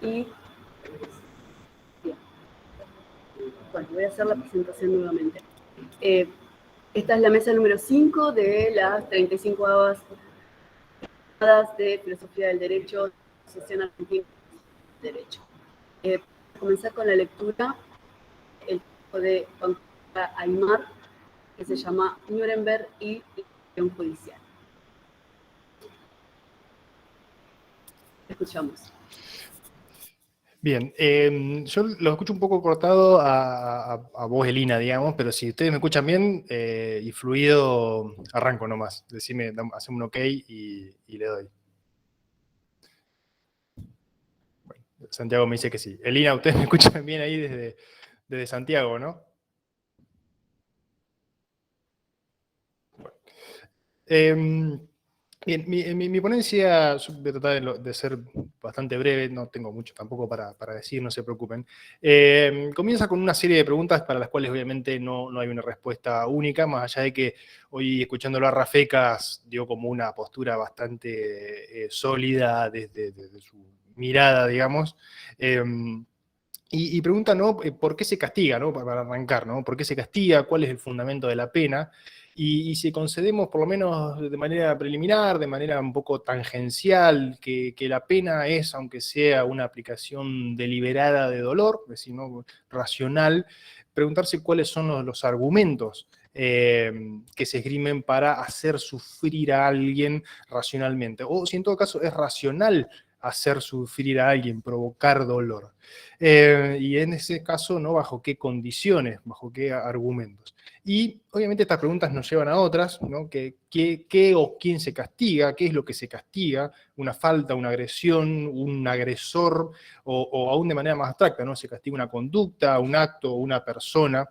Y bien, bueno, voy a hacer la presentación nuevamente. Esta es la mesa número 5 de las 35 de Filosofía del Derecho, Asociación Argentina de Derecho. Voy a comenzar con la lectura el texto de Juan Aymar, que se llama Nuremberg y Institución Judicial. Escuchamos. Bien, yo lo escucho un poco cortado a vos, Elina, digamos, pero si ustedes me escuchan bien y fluido, arranco nomás. Decime, hacemos un ok y le doy. Bueno, Santiago me dice que sí. Elina, ustedes me escuchan bien ahí desde Santiago, ¿no? Bueno. Bien, mi ponencia, voy a tratar de ser bastante breve, no tengo mucho tampoco para decir, no se preocupen. Comienza con una serie de preguntas para las cuales obviamente no hay una respuesta única, más allá de que hoy escuchándolo a Rafecas dio como una postura bastante sólida desde su mirada, digamos. Y pregunta, ¿no? ¿Por qué se castiga, ¿no? Para arrancar, ¿no? ¿Por qué se castiga? ¿Cuál es el fundamento de la pena? Y si concedemos, por lo menos de manera preliminar, de manera un poco tangencial, que la pena es, aunque sea una aplicación deliberada de dolor, es decir, ¿no? Racional, preguntarse cuáles son los argumentos que se esgrimen para hacer sufrir a alguien racionalmente. O si en todo caso es racional hacer sufrir a alguien, provocar dolor. Y en ese caso, ¿no? ¿Bajo qué condiciones? ¿Bajo qué argumentos? Y obviamente estas preguntas nos llevan a otras, ¿no? ¿Qué o quién se castiga? ¿Qué es lo que se castiga? ¿Una falta, una agresión, un agresor? O aún de manera más abstracta, ¿no? ¿Se castiga una conducta, un acto, una persona?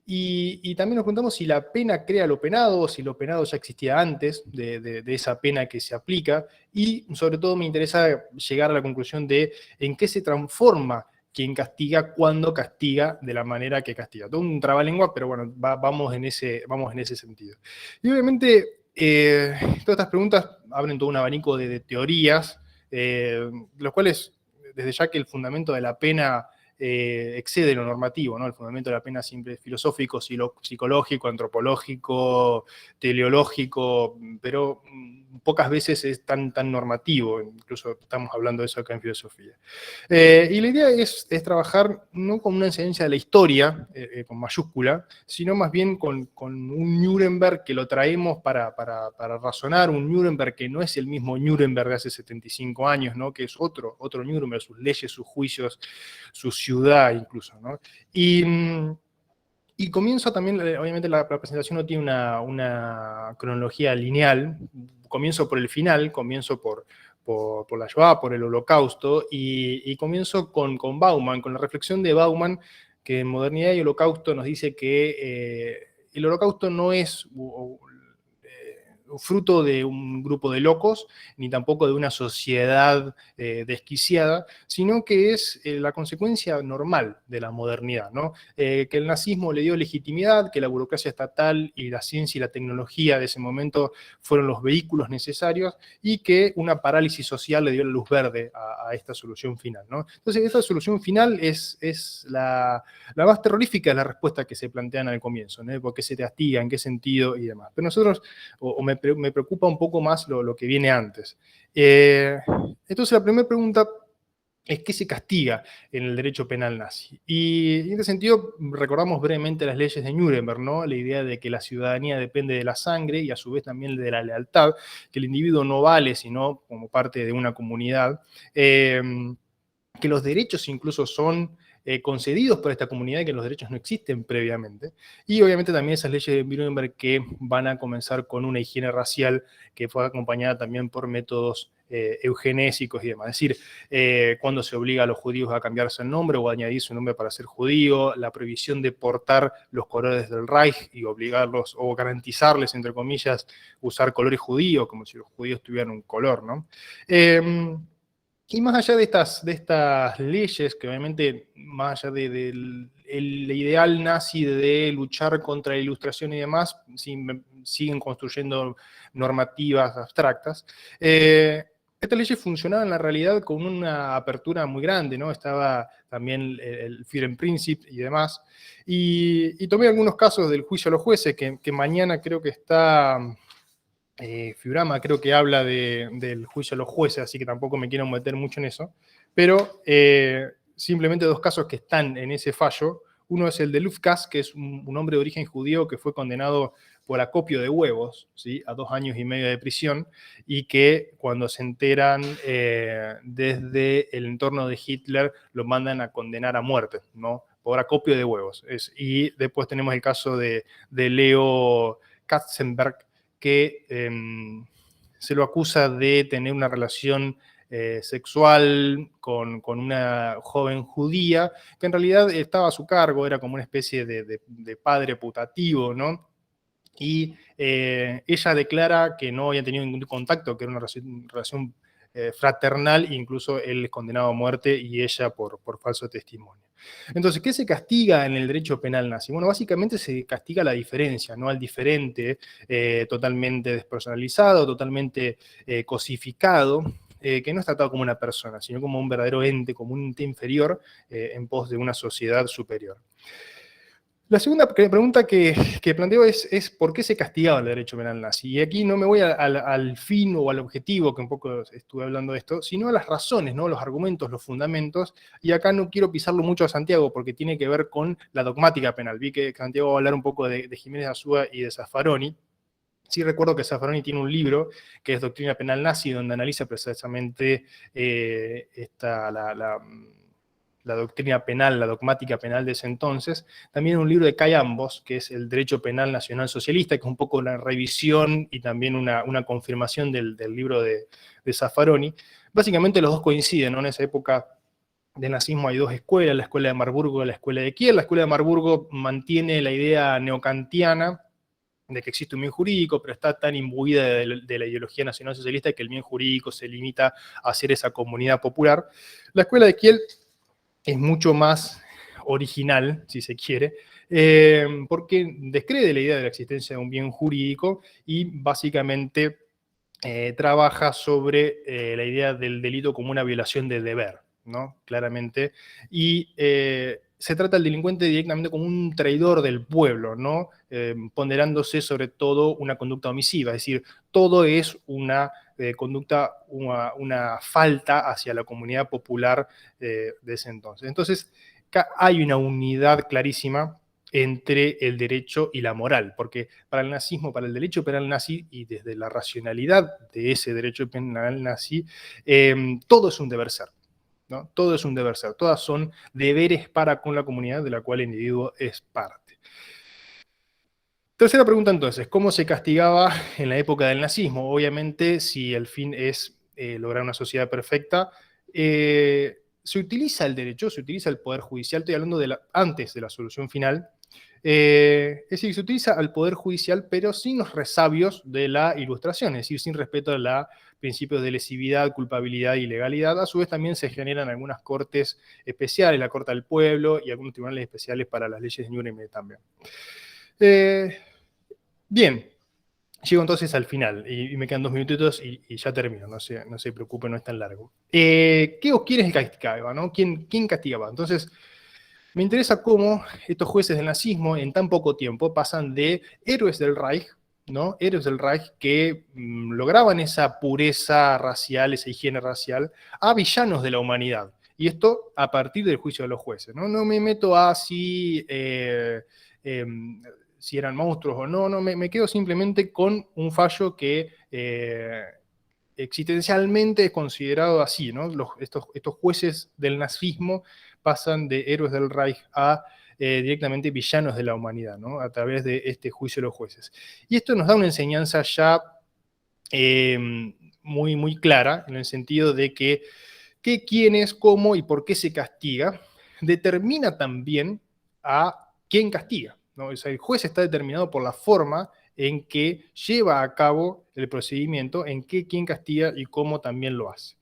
Y también nos preguntamos si la pena crea lo penado, o si lo penado ya existía antes de esa pena que se aplica, y sobre todo me interesa llegar a la conclusión de en qué se transforma quien castiga cuando castiga de la manera que castiga. Todo un trabalengua, pero bueno, vamos en ese sentido. Y obviamente todas estas preguntas abren todo un abanico de teorías, los cuales, desde ya que el fundamento de la pena excede lo normativo, ¿no? El fundamento de la pena siempre es filosófico, psicológico, antropológico, teleológico, pero pocas veces es tan normativo, incluso estamos hablando de eso acá en filosofía. Y la idea es trabajar no con una enseñanza de la historia, con mayúscula, sino más bien con un Nuremberg que lo traemos para razonar, un Nuremberg que no es el mismo Nuremberg de hace 75 años, ¿no? Que es otro Nuremberg, sus leyes, sus juicios, su ciudad incluso, ¿no? Y comienzo también, obviamente la presentación no tiene una cronología lineal, comienzo por el final, comienzo por la Shoah, por el Holocausto, y comienzo con Bauman, con la reflexión de Bauman, que en Modernidad y Holocausto nos dice que el Holocausto no es fruto de un grupo de locos, ni tampoco de una sociedad desquiciada, sino que es la consecuencia normal de la modernidad, ¿no? Que el nazismo le dio legitimidad, que la burocracia estatal y la ciencia y la tecnología de ese momento fueron los vehículos necesarios, y que una parálisis social le dio la luz verde a esta solución final, ¿no? Entonces, esta solución final es la más terrorífica de la respuesta que se plantean al comienzo, ¿no? ¿Por qué se castiga? ¿En qué sentido? Y demás. Pero nosotros, me preocupa un poco más lo que viene antes. Entonces, la primera pregunta es qué se castiga en el derecho penal nazi. Y en este sentido, recordamos brevemente las leyes de Nuremberg, ¿no? La idea de que la ciudadanía depende de la sangre y a su vez también de la lealtad, que el individuo no vale sino como parte de una comunidad, que los derechos incluso son concedidos por esta comunidad y que los derechos no existen previamente. Y obviamente también esas leyes de Nuremberg que van a comenzar con una higiene racial que fue acompañada también por métodos eugenésicos y demás. Es decir, cuando se obliga a los judíos a cambiarse el nombre o a añadir su nombre para ser judío, la prohibición de portar los colores del Reich y obligarlos o garantizarles, entre comillas, usar colores judíos, como si los judíos tuvieran un color, ¿no? Y más allá de estas leyes, que obviamente, más allá del ideal nazi de luchar contra la ilustración y demás, siguen construyendo normativas abstractas, Estas leyes funcionaban en la realidad con una apertura muy grande, ¿no? Estaba también el Firem Princip y demás. Y tomé algunos casos del juicio a los jueces, que mañana creo que está... Fiorama creo que habla del juicio a los jueces, así que tampoco me quiero meter mucho en eso, pero simplemente dos casos que están en ese fallo. Uno es el de Lufkas, que es un hombre de origen judío que fue condenado por acopio de huevos, ¿sí?, a 2 años y medio de prisión, y que cuando se enteran desde el entorno de Hitler lo mandan a condenar a muerte, ¿no?, por acopio de huevos. Y después tenemos el caso de Leo Katzenberg, que se lo acusa de tener una relación sexual con una joven judía, que en realidad estaba a su cargo, era como una especie de padre putativo, ¿no? Y ella declara que no había tenido ningún contacto, que era una relación fraternal, e incluso él es condenado a muerte y ella por falso testimonio. Entonces, ¿qué se castiga en el derecho penal nazi? Bueno, básicamente se castiga la diferencia, ¿no?, al diferente, totalmente despersonalizado, totalmente cosificado, que no es tratado como una persona, sino como un verdadero ente, como un ente inferior en pos de una sociedad superior. La segunda pregunta que planteo es ¿por qué se castigaba el derecho penal nazi? Y aquí no me voy al fin o al objetivo, que un poco estuve hablando de esto, sino a las razones, ¿no?, los argumentos, los fundamentos, y acá no quiero pisarlo mucho a Santiago porque tiene que ver con la dogmática penal. Vi que Santiago va a hablar un poco de Jiménez de Azúa y de Zaffaroni. Sí recuerdo que Zaffaroni tiene un libro que es Doctrina Penal Nazi, donde analiza precisamente la doctrina penal, la dogmática penal de ese entonces. También un libro de Kai Ambos, que es el Derecho Penal Nacional Socialista, que es un poco una revisión y también una confirmación del libro de Zaffaroni. Básicamente los dos coinciden, ¿no? En esa época del nazismo hay dos escuelas, la escuela de Marburgo y la escuela de Kiel. La escuela de Marburgo mantiene la idea neokantiana de que existe un bien jurídico, pero está tan imbuida de la ideología nacionalsocialista que el bien jurídico se limita a hacer esa comunidad popular. La escuela de Kiel es mucho más original, si se quiere, porque descree la idea de la existencia de un bien jurídico y básicamente trabaja sobre la idea del delito como una violación de deber, ¿no?, claramente, y se trata al delincuente directamente como un traidor del pueblo, ¿no?, ponderándose sobre todo una conducta omisiva, es decir, todo es una conducta, una falta hacia la comunidad popular de ese entonces. Entonces, hay una unidad clarísima entre el derecho y la moral, porque para el nazismo, para el derecho penal nazi, y desde la racionalidad de ese derecho penal nazi, todo es un deber ser, ¿no? Todo es un deber ser, todas son deberes para con la comunidad de la cual el individuo es parte. Tercera pregunta entonces, ¿cómo se castigaba en la época del nazismo? Obviamente, si el fin es lograr una sociedad perfecta, se utiliza el derecho, se utiliza el poder judicial, estoy hablando antes de la solución final, es decir, se utiliza al poder judicial, pero sin los resabios de la ilustración, es decir, sin respeto a los principios de lesividad, culpabilidad y legalidad. A su vez también se generan algunas cortes especiales, la Corte del Pueblo y algunos tribunales especiales para las leyes de Nuremberg también. Bien, llego entonces al final, y me quedan 2 minutitos y ya termino, no se preocupen, no es tan largo. ¿Quiénes castigaban, no? ¿Quién castigaba? Entonces, me interesa cómo estos jueces del nazismo en tan poco tiempo pasan de héroes del Reich, ¿no?, héroes del Reich que lograban esa pureza racial, esa higiene racial, a villanos de la humanidad. Y esto a partir del juicio de los jueces, ¿no? No me meto a si eran monstruos o no, me quedo simplemente con un fallo que existencialmente es considerado así, ¿no? Estos jueces del nazismo pasan de héroes del Reich a directamente villanos de la humanidad, ¿no?, a través de este juicio de los jueces. Y esto nos da una enseñanza ya muy, muy clara, en el sentido de que qué, quién es, cómo y por qué se castiga, determina también a quién castiga, ¿no? O sea, el juez está determinado por la forma en que lleva a cabo el procedimiento, en qué, quién castiga y cómo también lo hace.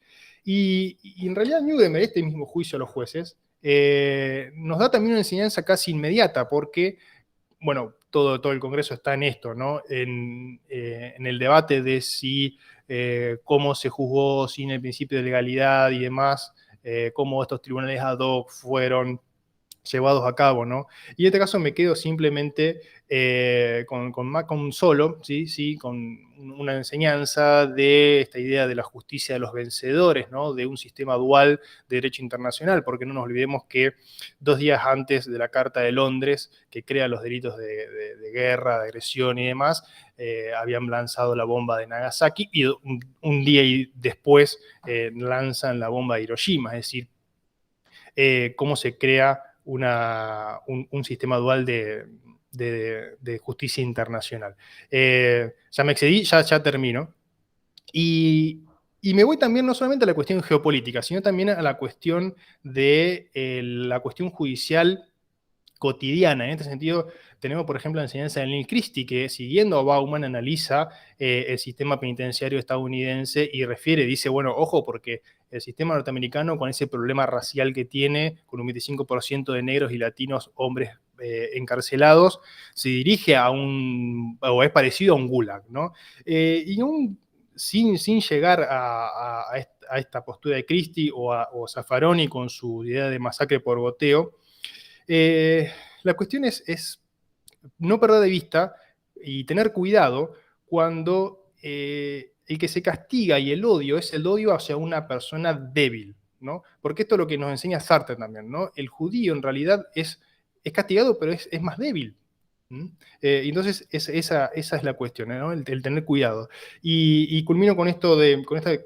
Y en realidad Nuremberg, este mismo juicio a los jueces, nos da también una enseñanza casi inmediata, porque bueno, todo el Congreso está en esto, ¿no? En el debate de si cómo se juzgó sin el principio de legalidad y demás, cómo estos tribunales ad hoc fueron llevados a cabo, ¿no? Y en este caso me quedo simplemente con solo, ¿sí? Con una enseñanza de esta idea de la justicia de los vencedores, ¿no? De un sistema dual de derecho internacional, porque no nos olvidemos que 2 días antes de la Carta de Londres, que crea los delitos de guerra, de agresión y demás, habían lanzado la bomba de Nagasaki y un día después lanzan la bomba de Hiroshima, es decir, cómo se crea un sistema dual de justicia internacional. Ya me excedí, ya termino. Y me voy también no solamente a la cuestión geopolítica, sino también a la cuestión de la cuestión judicial cotidiana. En este sentido, tenemos, por ejemplo, la enseñanza de Neil Christie, que siguiendo a Bauman analiza el sistema penitenciario estadounidense y dice, bueno, ojo, porque el sistema norteamericano, con ese problema racial que tiene, con un 25% de negros y latinos hombres encarcelados, se dirige o es parecido a un gulag, ¿no? Sin llegar a esta postura de Christie o Zaffaroni con su idea de masacre por goteo, la cuestión es no perder de vista y tener cuidado cuando el que se castiga y el odio es el odio hacia una persona débil, ¿no? Porque esto es lo que nos enseña Sartre también, ¿no? El judío en realidad es castigado, pero es más débil. Entonces, esa es la cuestión, ¿no? El tener cuidado. Y culmino con esta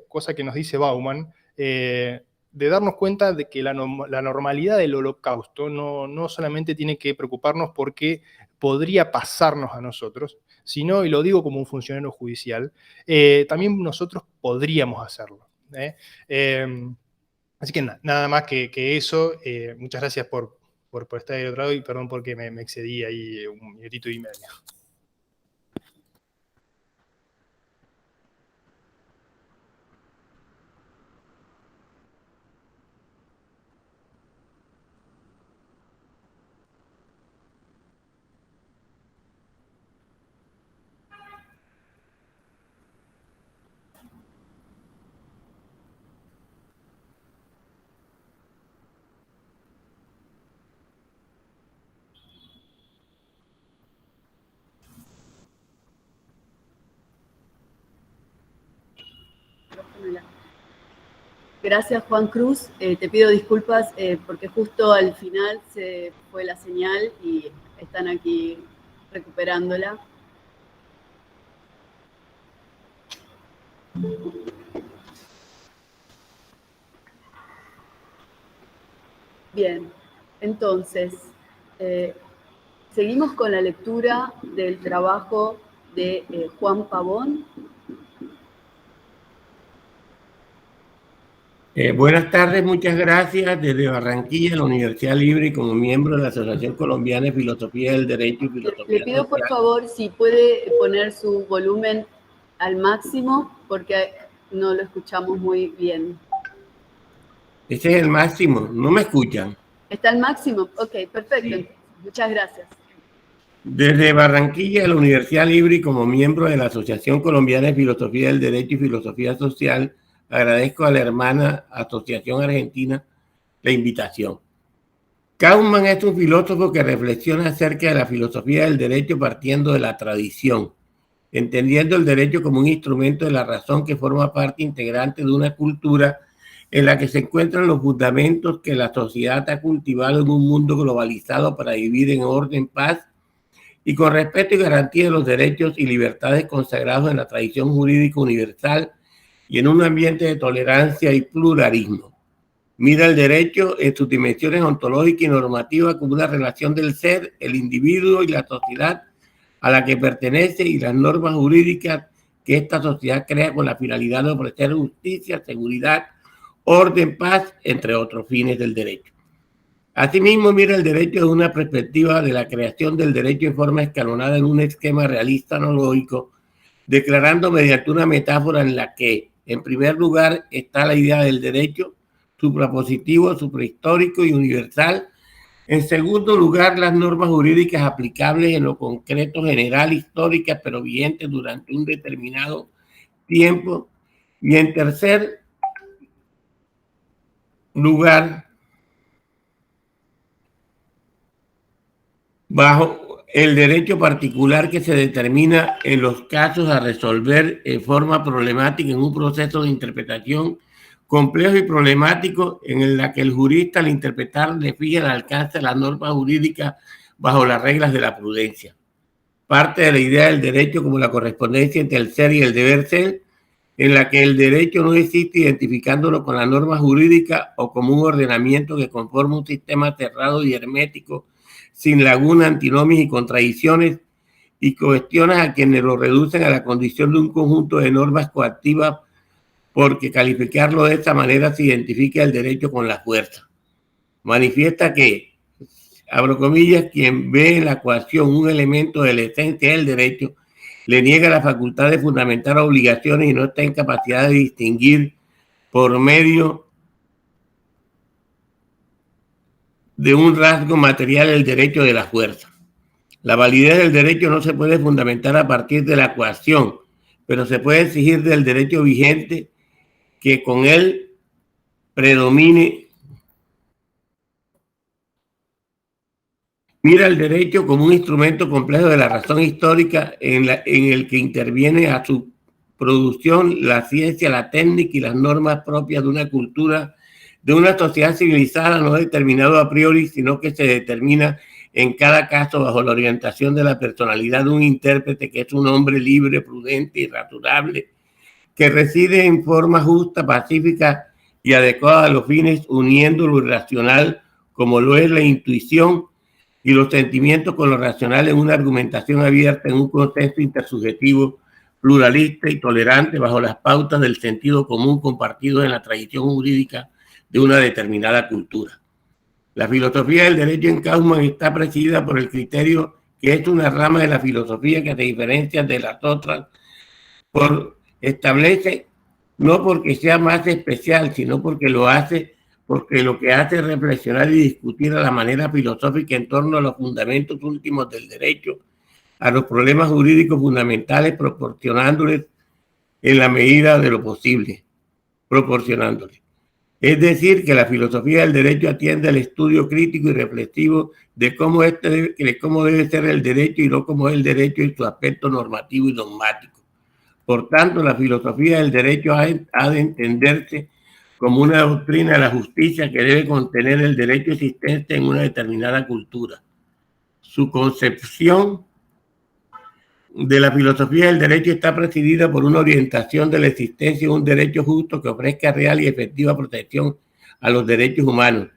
cosa que nos dice Bauman, de darnos cuenta de que la normalidad del holocausto no solamente tiene que preocuparnos porque podría pasarnos a nosotros, sino, y lo digo como un funcionario judicial, también nosotros podríamos hacerlo. Así que nada más que eso. Muchas gracias por estar ahí otro lado y perdón porque me excedí ahí 1 minutito y medio. Gracias, Juan Cruz. Te pido disculpas porque justo al final se fue la señal y están aquí recuperándola. Bien, entonces, seguimos con la lectura del trabajo de Juan Pavón. Buenas tardes, muchas gracias. Desde Barranquilla, la Universidad Libre, y como miembro de la Asociación Colombiana de Filosofía del Derecho y Filosofía Le pido Social. por favor si puede poner su volumen al máximo porque no lo escuchamos muy bien. Ese es el máximo, ¿no me escuchan? ¿Está al máximo? Ok, perfecto. Sí. Muchas gracias. Desde Barranquilla, la Universidad Libre, y como miembro de la Asociación Colombiana de Filosofía del Derecho y Filosofía Social, agradezco a la hermana Asociación Argentina la invitación. Kauffman es un filósofo que reflexiona acerca de la filosofía del derecho partiendo de la tradición, entendiendo el derecho como un instrumento de la razón que forma parte integrante de una cultura en la que se encuentran los fundamentos que la sociedad ha cultivado en un mundo globalizado para vivir en orden, paz y con respeto y garantía de los derechos y libertades consagrados en la tradición jurídica universal y en un ambiente de tolerancia y pluralismo. Mira el derecho en sus dimensiones ontológicas y normativas como una relación del ser, el individuo y la sociedad a la que pertenece y las normas jurídicas que esta sociedad crea con la finalidad de ofrecer justicia, seguridad, orden, paz, entre otros fines del derecho. Asimismo, mira el derecho desde una perspectiva de la creación del derecho en forma escalonada en un esquema realista analógico, declarando mediante una metáfora en la que, en primer lugar, está la idea del derecho suprapositivo, suprahistórico y universal, En segundo lugar, las normas jurídicas aplicables en lo concreto general, históricas, pero vigentes durante un determinado tiempo. Y en tercer lugar, bajo el derecho particular que se determina en los casos a resolver en forma problemática en un proceso de interpretación complejo y problemático en la que el jurista al interpretar le fija el alcance de las normas jurídicas bajo las reglas de la prudencia. Parte de la idea del derecho como la correspondencia entre el ser y el deber ser, en la que el derecho no existe identificándolo con la norma jurídica o como un ordenamiento que conforma un sistema cerrado y hermético, sin laguna, antinomias y contradicciones, y cuestiona a quienes lo reducen a la condición de un conjunto de normas coactivas, porque calificarlo de esta manera se identifica el derecho con la fuerza. Manifiesta que, abro comillas, quien ve en la coacción un elemento de la esencia del derecho, le niega la facultad de fundamentar obligaciones y no está en capacidad de distinguir por medio de un rasgo material el derecho de la fuerza. La validez del derecho no se puede fundamentar a partir de la coacción, pero se puede exigir del derecho vigente que con él predomine. Mira el derecho como un instrumento complejo de la razón histórica en el que interviene a su producción la ciencia, la técnica y las normas propias de una cultura, de una sociedad civilizada, no determinado a priori, sino que se determina en cada caso bajo la orientación de la personalidad de un intérprete que es un hombre libre, prudente y razonable, que reside en forma justa, pacífica y adecuada a los fines, uniendo lo irracional como lo es la intuición y los sentimientos con lo racional en una argumentación abierta en un contexto intersubjetivo, pluralista y tolerante bajo las pautas del sentido común compartido en la tradición jurídica de una determinada cultura. La filosofía del derecho en Kaufmann está presidida por el criterio que es una rama de la filosofía que se diferencia de las otras establece, no porque sea más especial, sino porque lo que hace es reflexionar y discutir a la manera filosófica en torno a los fundamentos últimos del derecho, a los problemas jurídicos fundamentales, proporcionándoles en la medida de lo posible, proporcionándoles. Es decir, que la filosofía del derecho atiende al estudio crítico y reflexivo de cómo debe ser el derecho y no cómo es el derecho en su aspecto normativo y dogmático. Por tanto, la filosofía del derecho ha de entenderse como una doctrina de la justicia que debe contener el derecho existente en una determinada cultura. Su concepción de la filosofía del derecho está presidida por una orientación de la existencia de un derecho justo que ofrezca real y efectiva protección a los derechos humanos,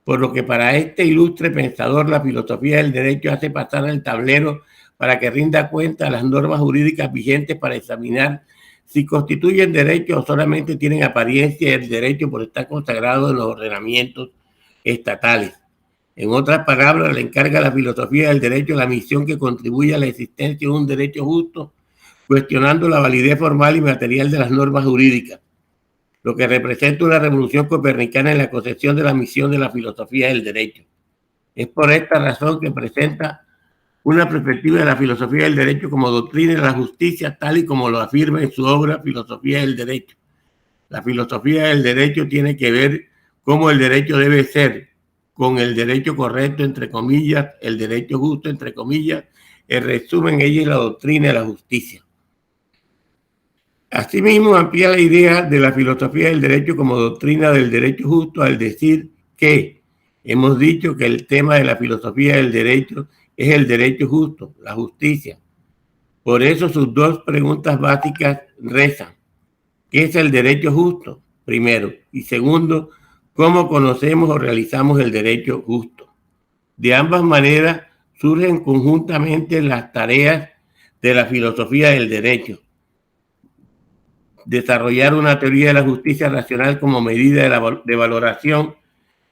por lo que para este ilustre pensador la filosofía del derecho hace pasar el tablero para que rinda cuenta a las normas jurídicas vigentes para examinar si constituyen derecho o solamente tienen apariencia del derecho por estar consagrado en los ordenamientos estatales. En otras palabras, le encarga a la filosofía del derecho la misión que contribuye a la existencia de un derecho justo, cuestionando la validez formal y material de las normas jurídicas, lo que representa una revolución copernicana en la concepción de la misión de la filosofía del derecho. Es por esta razón que presenta una perspectiva de la filosofía del derecho como doctrina de la justicia, tal y como lo afirma en su obra Filosofía del Derecho. La filosofía del derecho tiene que ver cómo el derecho debe ser, con el derecho correcto, entre comillas, el derecho justo, entre comillas. En resumen, ella es la doctrina de la justicia. Asimismo, amplía la idea de la filosofía del derecho como doctrina del derecho justo al decir que hemos dicho que el tema de la filosofía del derecho es el derecho justo, la justicia. Por eso sus dos preguntas básicas rezan: ¿qué es el derecho justo? Primero. Y segundo, ¿cómo conocemos o realizamos el derecho justo? De ambas maneras surgen conjuntamente las tareas de la filosofía del derecho. Desarrollar una teoría de la justicia racional como medida de valoración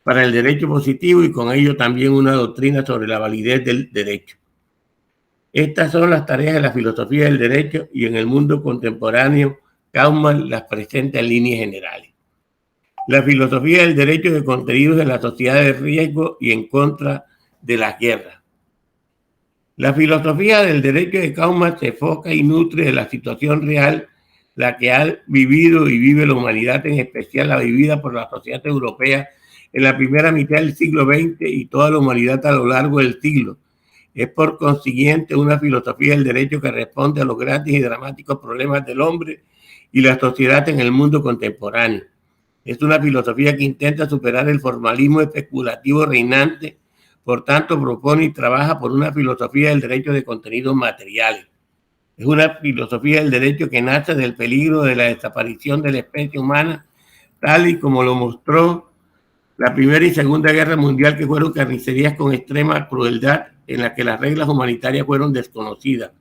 para el derecho positivo y con ello también una doctrina sobre la validez del derecho. Estas son las tareas de la filosofía del derecho y en el mundo contemporáneo Kaufmann las presenta en líneas generales. la filosofía del derecho de contenidos en la sociedad de riesgo y en contra de las guerras. La filosofía del derecho de Kauman se enfoca y nutre de la situación real, la que ha vivido y vive la humanidad, en especial la vivida por la sociedad europea en la primera mitad del siglo XX y toda la humanidad a lo largo del siglo. Es por consiguiente una filosofía del derecho que responde a los grandes y dramáticos problemas del hombre y la sociedad en el mundo contemporáneo. Es una filosofía que intenta superar el formalismo especulativo reinante, por tanto propone y trabaja por una filosofía del derecho de contenidos materiales. Es una filosofía del derecho que nace del peligro de la desaparición de la especie humana, tal y como lo mostró la Primera y Segunda Guerra Mundial, que fueron carnicerías con extrema crueldad en la que las reglas humanitarias fueron desconocidas,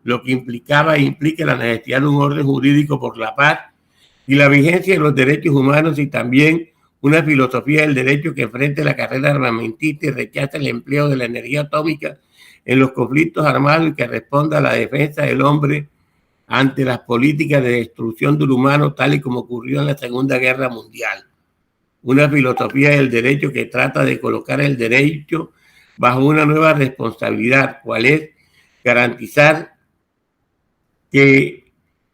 lo que implicaba e implica la necesidad de un orden jurídico por la paz y la vigencia de los derechos humanos, y también una filosofía del derecho que enfrente la carrera armamentista y rechaza el empleo de la energía atómica en los conflictos armados y que responda a la defensa del hombre ante las políticas de destrucción del humano, tal y como ocurrió en la Segunda Guerra Mundial. Una filosofía del derecho que trata de colocar el derecho bajo una nueva responsabilidad, cual es garantizar que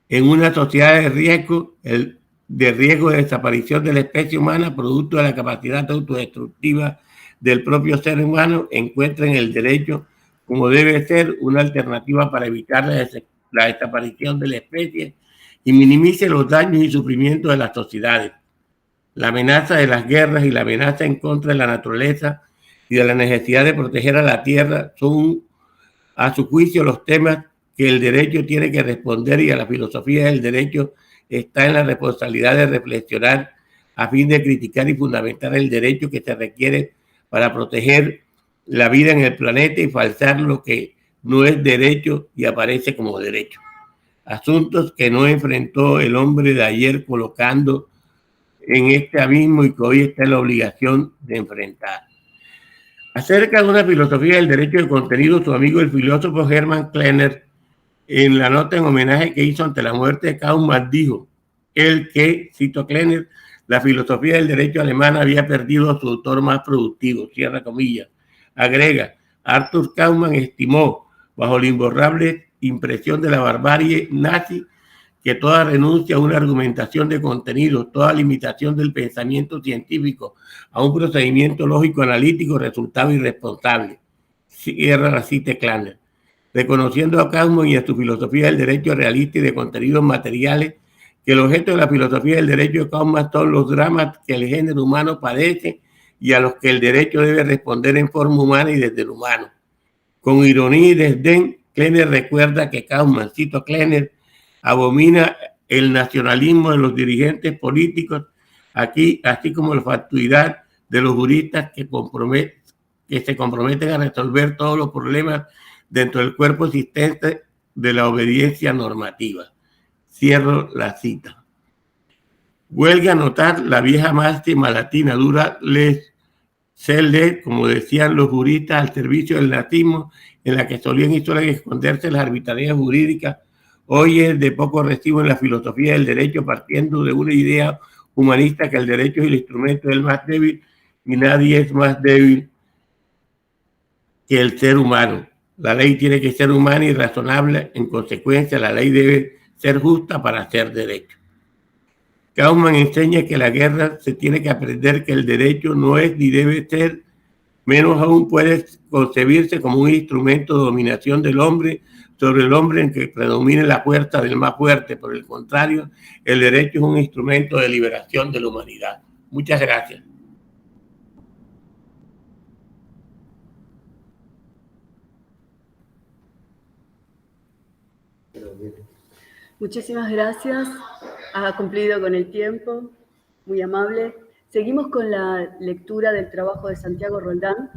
en una sociedad de riesgo de desaparición de la especie humana, producto de la capacidad autodestructiva del propio ser humano, encuentren el derecho como debe ser una alternativa para evitar la desaparición de la especie y minimice los daños y sufrimientos de las sociedades. La amenaza de las guerras y la amenaza en contra de la naturaleza y de la necesidad de proteger a la tierra son, a su juicio, los temas que el derecho tiene que responder, y a la filosofía del derecho está en la responsabilidad de reflexionar a fin de criticar y fundamentar el derecho que se requiere para proteger la vida en el planeta y falsar lo que no es derecho y aparece como derecho. Asuntos que no enfrentó el hombre de ayer colocando en este abismo y que hoy está en la obligación de enfrentar. Acerca de una filosofía del derecho de contenido, su amigo el filósofo Hermann Kleiner, en la nota en homenaje que hizo ante la muerte de Kauman, dijo él que, cito Kleiner, la filosofía del derecho alemán había perdido a su autor más productivo, cierra comillas. Agrega, Arthur Kauman estimó, bajo la imborrable impresión de la barbarie nazi, que toda renuncia a una argumentación de contenido, toda limitación del pensamiento científico a un procedimiento lógico analítico resultaba irresponsable. Cierra la cita Kleiner. Reconociendo a Kauman y a su filosofía del derecho realista y de contenidos materiales, que el objeto de la filosofía del derecho de Kauman son los dramas que el género humano padece y a los que el derecho debe responder en forma humana y desde el humano. Con ironía y desdén, Kleiner recuerda que Kauman, cito Kleiner, abomina el nacionalismo de los dirigentes políticos, aquí, así como la fatuidad de los juristas que se comprometen a resolver todos los problemas dentro del cuerpo existente de la obediencia normativa. Cierro la cita. Huelga notar la vieja máxima latina, dura les celde, como decían los juristas al servicio del nazismo, en la que solían y suelen esconderse las arbitrariedades jurídicas. Hoy es de poco recibo en la filosofía del derecho, partiendo de una idea humanista que el derecho es el instrumento del más débil y nadie es más débil que el ser humano. La ley tiene que ser humana y razonable, en consecuencia la ley debe ser justa para hacer derecho. Kauman enseña que la guerra se tiene que aprender que el derecho no es ni debe ser, menos aún puede concebirse como un instrumento de dominación del hombre sobre el hombre en que predomine la fuerza del más fuerte. Por el contrario, el derecho es un instrumento de liberación de la humanidad. Muchas gracias. Muchísimas gracias. Ha cumplido con el tiempo. Muy amable. Seguimos con la lectura del trabajo de Santiago Roldán.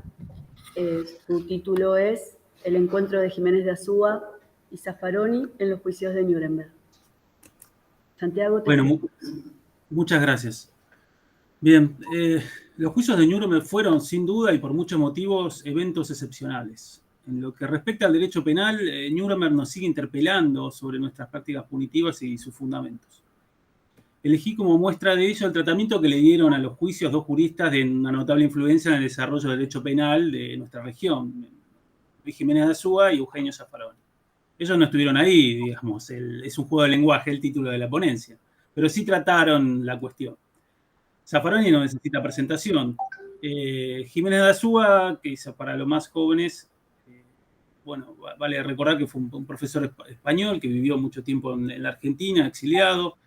Su título es El encuentro de Jiménez de Azúa y Zaffaroni en los juicios de Nuremberg. Santiago, bueno, muchas gracias. Bien, los juicios de Nuremberg fueron, sin duda y por muchos motivos, eventos excepcionales. En lo que respecta al derecho penal, Nuremberg nos sigue interpelando sobre nuestras prácticas punitivas y sus fundamentos. elegí como muestra de ello el tratamiento que le dieron a los juicios dos juristas de una notable influencia en el desarrollo del derecho penal de nuestra región, Luis Jiménez de Azúa y Eugenio Zaffaroni. Ellos no estuvieron ahí, digamos, es un juego de lenguaje el título de la ponencia, pero sí trataron la cuestión. Zaffaroni no necesita presentación. Jiménez de Azúa, que para los más jóvenes, bueno, vale recordar que fue un profesor español que vivió mucho tiempo en la Argentina, exiliado.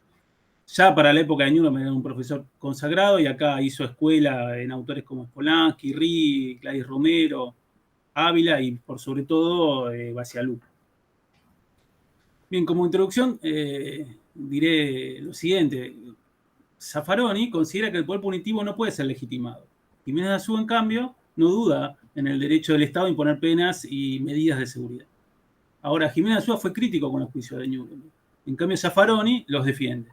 Ya para la época de Nuremberg era un profesor consagrado y acá hizo escuela en autores como Polanski, Rí, Gladys Romero, Ávila y por sobre todo Basialup. Bien, como introducción diré lo siguiente. Zaffaroni considera que el poder punitivo no puede ser legitimado. Jiménez de Azúa, en cambio, no duda en el derecho del Estado a imponer penas y medidas de seguridad. Ahora, Jiménez de Azúa fue crítico con los juicios de Nuremberg. En cambio, Zaffaroni los defiende.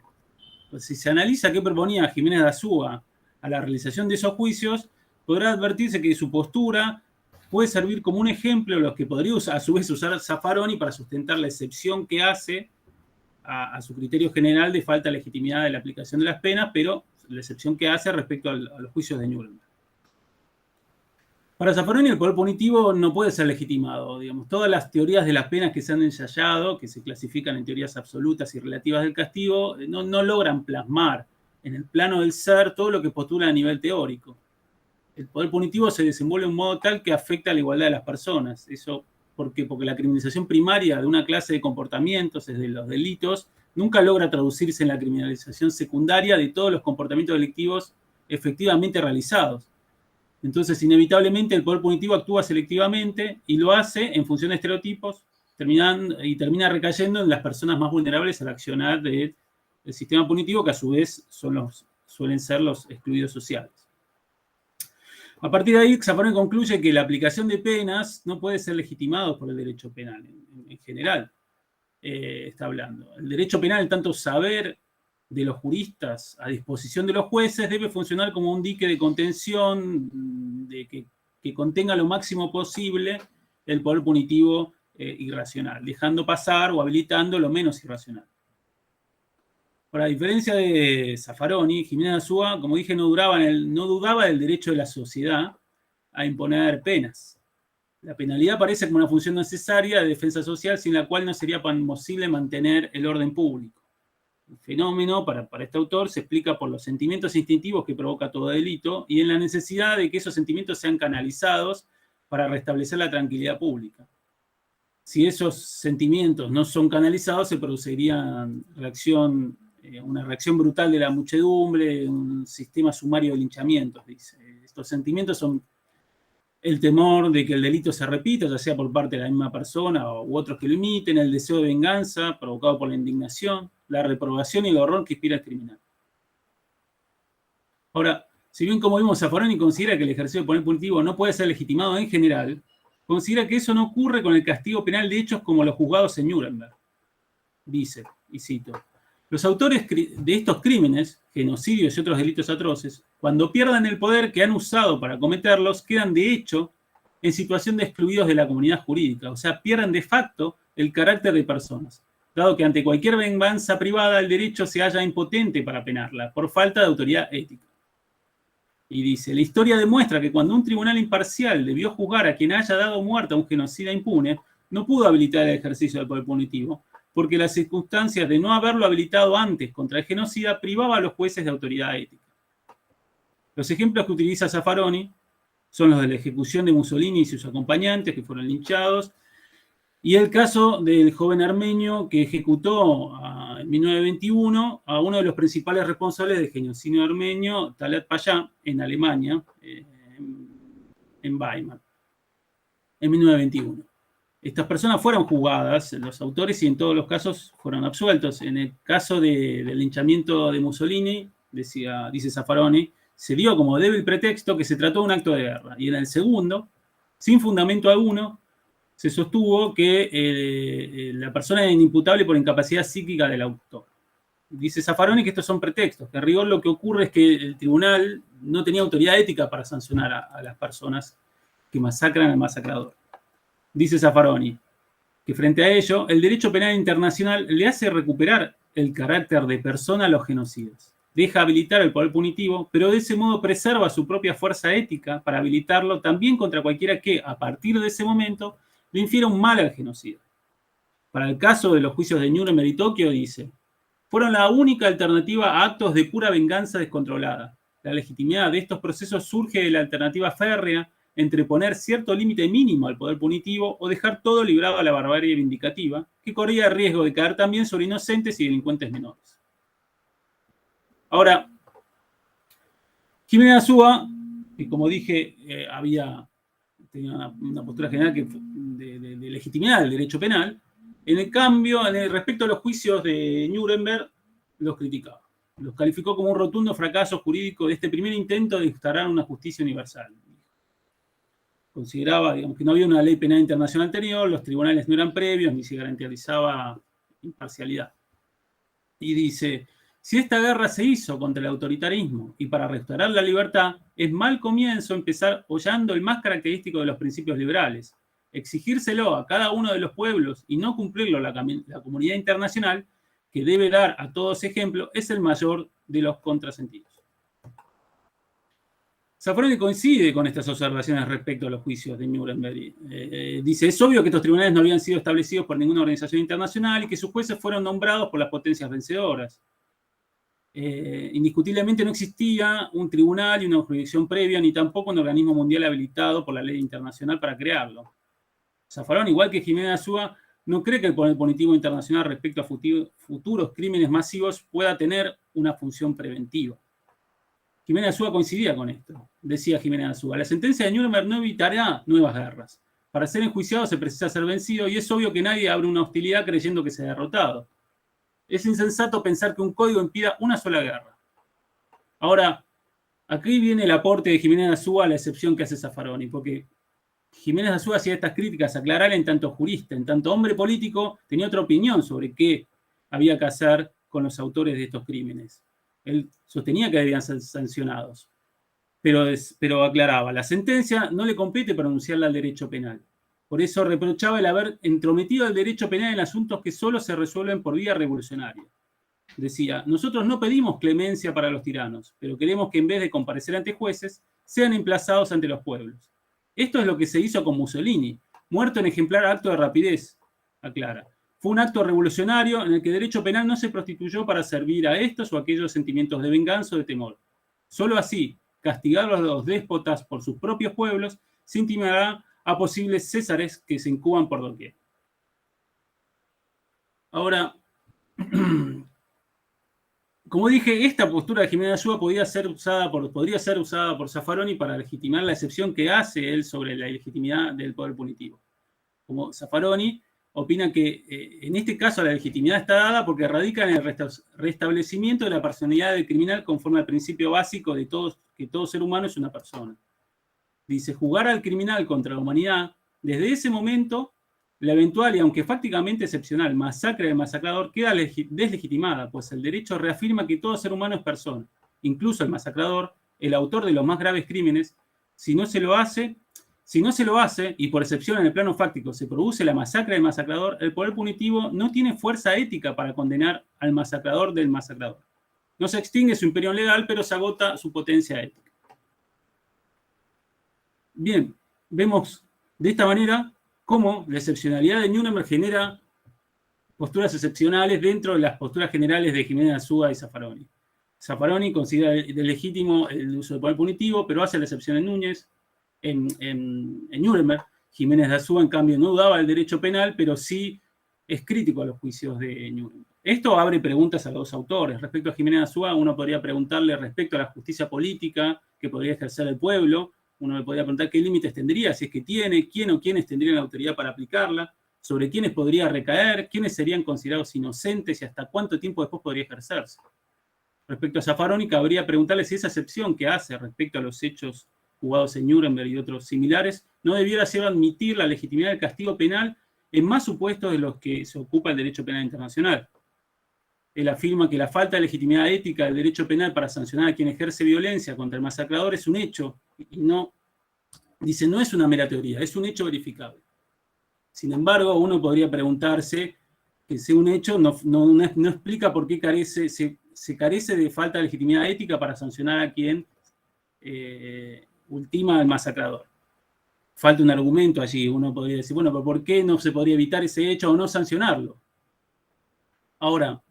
Pues, si se analiza qué proponía Jiménez de Azúa a la realización de esos juicios, podrá advertirse que su postura puede servir como un ejemplo de los que podría a su vez usar Zaffaroni para sustentar la excepción que hace a su criterio general de falta de legitimidad de la aplicación de las penas, pero la excepción que hace respecto a los juicios de Nuremberg. Para Zaffaroni el poder punitivo no puede ser legitimado. Digamos, todas las teorías de las penas que se han ensayado, que se clasifican en teorías absolutas y relativas del castigo, no logran plasmar en el plano del ser todo lo que postula a nivel teórico. El poder punitivo se desenvuelve de un modo tal que afecta a la igualdad de las personas. Eso, ¿por qué? Porque la criminalización primaria de una clase de comportamientos, desde los delitos, nunca logra traducirse en la criminalización secundaria de todos los comportamientos delictivos efectivamente realizados. Entonces, inevitablemente, el poder punitivo actúa selectivamente y lo hace en función de estereotipos termina recayendo en las personas más vulnerables al accionar del sistema punitivo, que a su vez suelen ser los excluidos sociales. A partir de ahí, Zaffaroni concluye que la aplicación de penas no puede ser legitimado por el derecho penal en general. Está hablando. El derecho penal, en tanto saber de los juristas a disposición de los jueces, debe funcionar como un dique de contención que contenga lo máximo posible el poder punitivo irracional, dejando pasar o habilitando lo menos irracional. Ahora, a diferencia de Zaffaroni, Jiménez de Azúa, como dije, no dudaba del derecho de la sociedad a imponer penas. La penalidad parece como una función necesaria de defensa social sin la cual no sería posible mantener el orden público. El fenómeno, para este autor, se explica por los sentimientos instintivos que provoca todo delito y en la necesidad de que esos sentimientos sean canalizados para restablecer la tranquilidad pública. Si esos sentimientos no son canalizados, se produciría una reacción brutal de la muchedumbre, un sistema sumario de linchamientos, dice. Estos sentimientos son el temor de que el delito se repita, ya sea por parte de la misma persona u otros que lo imiten, el deseo de venganza provocado por la indignación, la reprobación y el horror que inspira el criminal. Ahora, si bien como vimos, Zaffaroni considera que el ejercicio de poder punitivo no puede ser legitimado en general, considera que eso no ocurre con el castigo penal de hechos como los juzgados en Nuremberg. Dice, y cito, los autores de estos crímenes, genocidios y otros delitos atroces, cuando pierdan el poder que han usado para cometerlos, quedan de hecho en situación de excluidos de la comunidad jurídica, o sea, pierden de facto el carácter de personas, dado que ante cualquier venganza privada el derecho se halla impotente para penarla, por falta de autoridad ética. Y dice, la historia demuestra que cuando un tribunal imparcial debió juzgar a quien haya dado muerte a un genocida impune, no pudo habilitar el ejercicio del poder punitivo, porque las circunstancias de no haberlo habilitado antes contra el genocida privaba a los jueces de autoridad ética. Los ejemplos que utiliza Zaffaroni son los de la ejecución de Mussolini y sus acompañantes, que fueron linchados, y el caso del joven armenio que ejecutó en 1921 a uno de los principales responsables del genocidio armenio, Talat Pasha, en Alemania, en Weimar, en 1921. Estas personas fueron juzgadas, los autores, y en todos los casos fueron absueltos. En el caso del linchamiento de Mussolini, dice Zaffaroni, se dio como débil pretexto que se trató de un acto de guerra. Y en el segundo, sin fundamento alguno, se sostuvo que la persona era inimputable por incapacidad psíquica del autor. Dice Zaffaroni que estos son pretextos, que en rigor lo que ocurre es que el tribunal no tenía autoridad ética para sancionar a las personas que masacran al masacrador. Dice Zaffaroni que frente a ello, el derecho penal internacional le hace recuperar el carácter de persona a los genocidas. Deja habilitar el poder punitivo, pero de ese modo preserva su propia fuerza ética para habilitarlo también contra cualquiera que, a partir de ese momento, le infiera un mal al genocida. Para el caso de los juicios de Nuremberg y Tokio, dice: fueron la única alternativa a actos de pura venganza descontrolada. La legitimidad de estos procesos surge de la alternativa férrea entre poner cierto límite mínimo al poder punitivo o dejar todo librado a la barbarie vindicativa, que corría el riesgo de caer también sobre inocentes y delincuentes menores. Ahora, Jiménez Azúa, que como dije, tenía una postura general de legitimidad del derecho penal, en el cambio, respecto a los juicios de Nuremberg, los criticaba. Los calificó como un rotundo fracaso jurídico de este primer intento de instaurar una justicia universal. Consideraba, digamos, que no había una ley penal internacional anterior, los tribunales no eran previos, ni se garantizaba imparcialidad. Y dice: si esta guerra se hizo contra el autoritarismo y para restaurar la libertad, es mal comienzo empezar hollando el más característico de los principios liberales. Exigírselo a cada uno de los pueblos y no cumplirlo la comunidad internacional, que debe dar a todos ejemplo, es el mayor de los contrasentidos. Zaffaroni coincide con estas observaciones respecto a los juicios de Nuremberg. Dice: es obvio que estos tribunales no habían sido establecidos por ninguna organización internacional y que sus jueces fueron nombrados por las potencias vencedoras. Indiscutiblemente no existía un tribunal y una jurisdicción previa, ni tampoco un organismo mundial habilitado por la ley internacional para crearlo. Zaffaroni, igual que Jiménez Azúa, no cree que el poder punitivo internacional respecto a futuros crímenes masivos pueda tener una función preventiva. Jiménez Azúa coincidía con esto. Decía Jiménez Azúa: la sentencia de Nuremberg no evitará nuevas guerras. Para ser enjuiciado se precisa ser vencido y es obvio que nadie abre una hostilidad creyendo que se ha derrotado. Es insensato pensar que un código impida una sola guerra. Ahora, aquí viene el aporte de Jiménez Azúa a la excepción que hace Zaffaroni, porque Jiménez Azúa hacía estas críticas a aclarar en tanto jurista, en tanto hombre político, tenía otra opinión sobre qué había que hacer con los autores de estos crímenes. Él sostenía que debían ser sancionados, pero aclaraba: la sentencia no le compete pronunciarla al derecho penal. Por eso reprochaba el haber entrometido al derecho penal en asuntos que solo se resuelven por vía revolucionaria. Decía: nosotros no pedimos clemencia para los tiranos, pero queremos que en vez de comparecer ante jueces, sean emplazados ante los pueblos. Esto es lo que se hizo con Mussolini, muerto en ejemplar acto de rapidez, aclara. Fue un acto revolucionario en el que el derecho penal no se prostituyó para servir a estos o aquellos sentimientos de venganza o de temor. Solo así, castigar a los déspotas por sus propios pueblos se intimidará a posibles césares que se incuban por doquier. Ahora, como dije, esta postura de Jiménez Azúa podría ser usada por Zaffaroni para legitimar la excepción que hace él sobre la ilegitimidad del poder punitivo. Como Zaffaroni opina que en este caso la legitimidad está dada porque radica en el restablecimiento de la personalidad del criminal conforme al principio básico de que todo ser humano es una persona. Dice: jugar al criminal contra la humanidad, desde ese momento, la eventual y aunque fácticamente excepcional masacre del masacrador queda deslegitimada, pues el derecho reafirma que todo ser humano es persona, incluso el masacrador, el autor de los más graves crímenes. Si no se lo hace, y por excepción en el plano fáctico se produce la masacre del masacrador, el poder punitivo no tiene fuerza ética para condenar al masacrador del masacrador. No se extingue su imperio legal, pero se agota su potencia ética. Bien, vemos de esta manera cómo la excepcionalidad de Nuremberg genera posturas excepcionales dentro de las posturas generales de Jiménez Azúa y Zaffaroni. Zaffaroni considera legítimo el uso del poder punitivo, pero hace la excepción en Nuremberg. Jiménez Azúa, en cambio, no dudaba del derecho penal, pero sí es crítico a los juicios de Nuremberg. Esto abre preguntas a los dos autores. Respecto a Jiménez Azúa, uno podría preguntarle respecto a la justicia política que podría ejercer el pueblo. Uno le podría preguntar qué límites tendría, si es que tiene, quién o quiénes tendrían la autoridad para aplicarla, sobre quiénes podría recaer, quiénes serían considerados inocentes y hasta cuánto tiempo después podría ejercerse. Respecto a Zaffaroni, cabría preguntarle si esa excepción que hace respecto a los hechos jugados en Nuremberg y otros similares no debiera ser admitir la legitimidad del castigo penal en más supuestos de los que se ocupa el derecho penal internacional. Él afirma que la falta de legitimidad ética del derecho penal para sancionar a quien ejerce violencia contra el masacrador es un hecho, y no es una mera teoría, es un hecho verificable. Sin embargo, uno podría preguntarse que sea un hecho no explica por qué se carece de falta de legitimidad ética para sancionar a quien ultima al masacrador. Falta un argumento allí. Uno podría decir, bueno, pero ¿por qué no se podría evitar ese hecho o no sancionarlo? Ahora,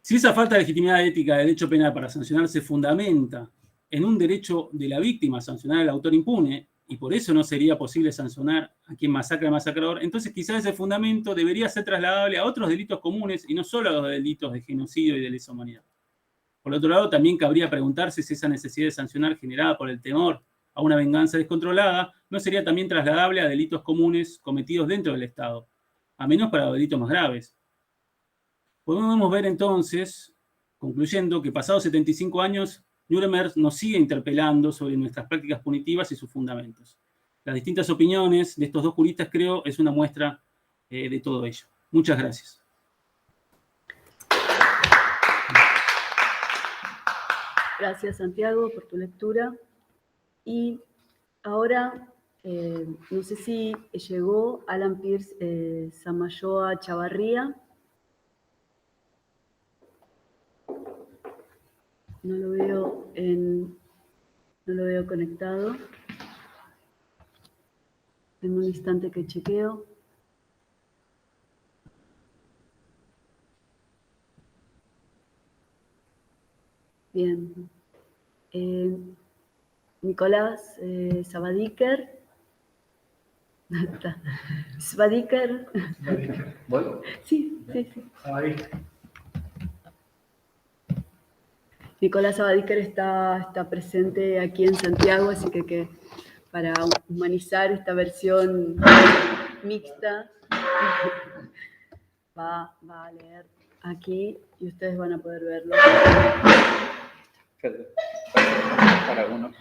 si esa falta de legitimidad ética del derecho penal para sancionar se fundamenta en un derecho de la víctima a sancionar al autor impune, y por eso no sería posible sancionar a quien masacra al masacrador, entonces quizás ese fundamento debería ser trasladable a otros delitos comunes y no solo a los delitos de genocidio y de lesa humanidad. Por otro lado, también cabría preguntarse si esa necesidad de sancionar generada por el temor a una venganza descontrolada no sería también trasladable a delitos comunes cometidos dentro del Estado, a menos para los delitos más graves. Podemos ver entonces, concluyendo, que pasados 75 años, Nuremberg nos sigue interpelando sobre nuestras prácticas punitivas y sus fundamentos. Las distintas opiniones de estos dos juristas, creo, es una muestra de todo ello. Muchas gracias. Gracias, Santiago, por tu lectura. Y ahora, no sé si llegó Alan Pierce Samayoa Chavarría. No lo veo conectado. En un instante que chequeo. Bien. Nicolás Sabadiker. Sabadiker. ¿Bueno? Sí. Sabadiker. Nicolás Sabadiker está presente aquí en Santiago, así que para humanizar esta versión mixta va a leer aquí y ustedes van a poder verlo. Para uno.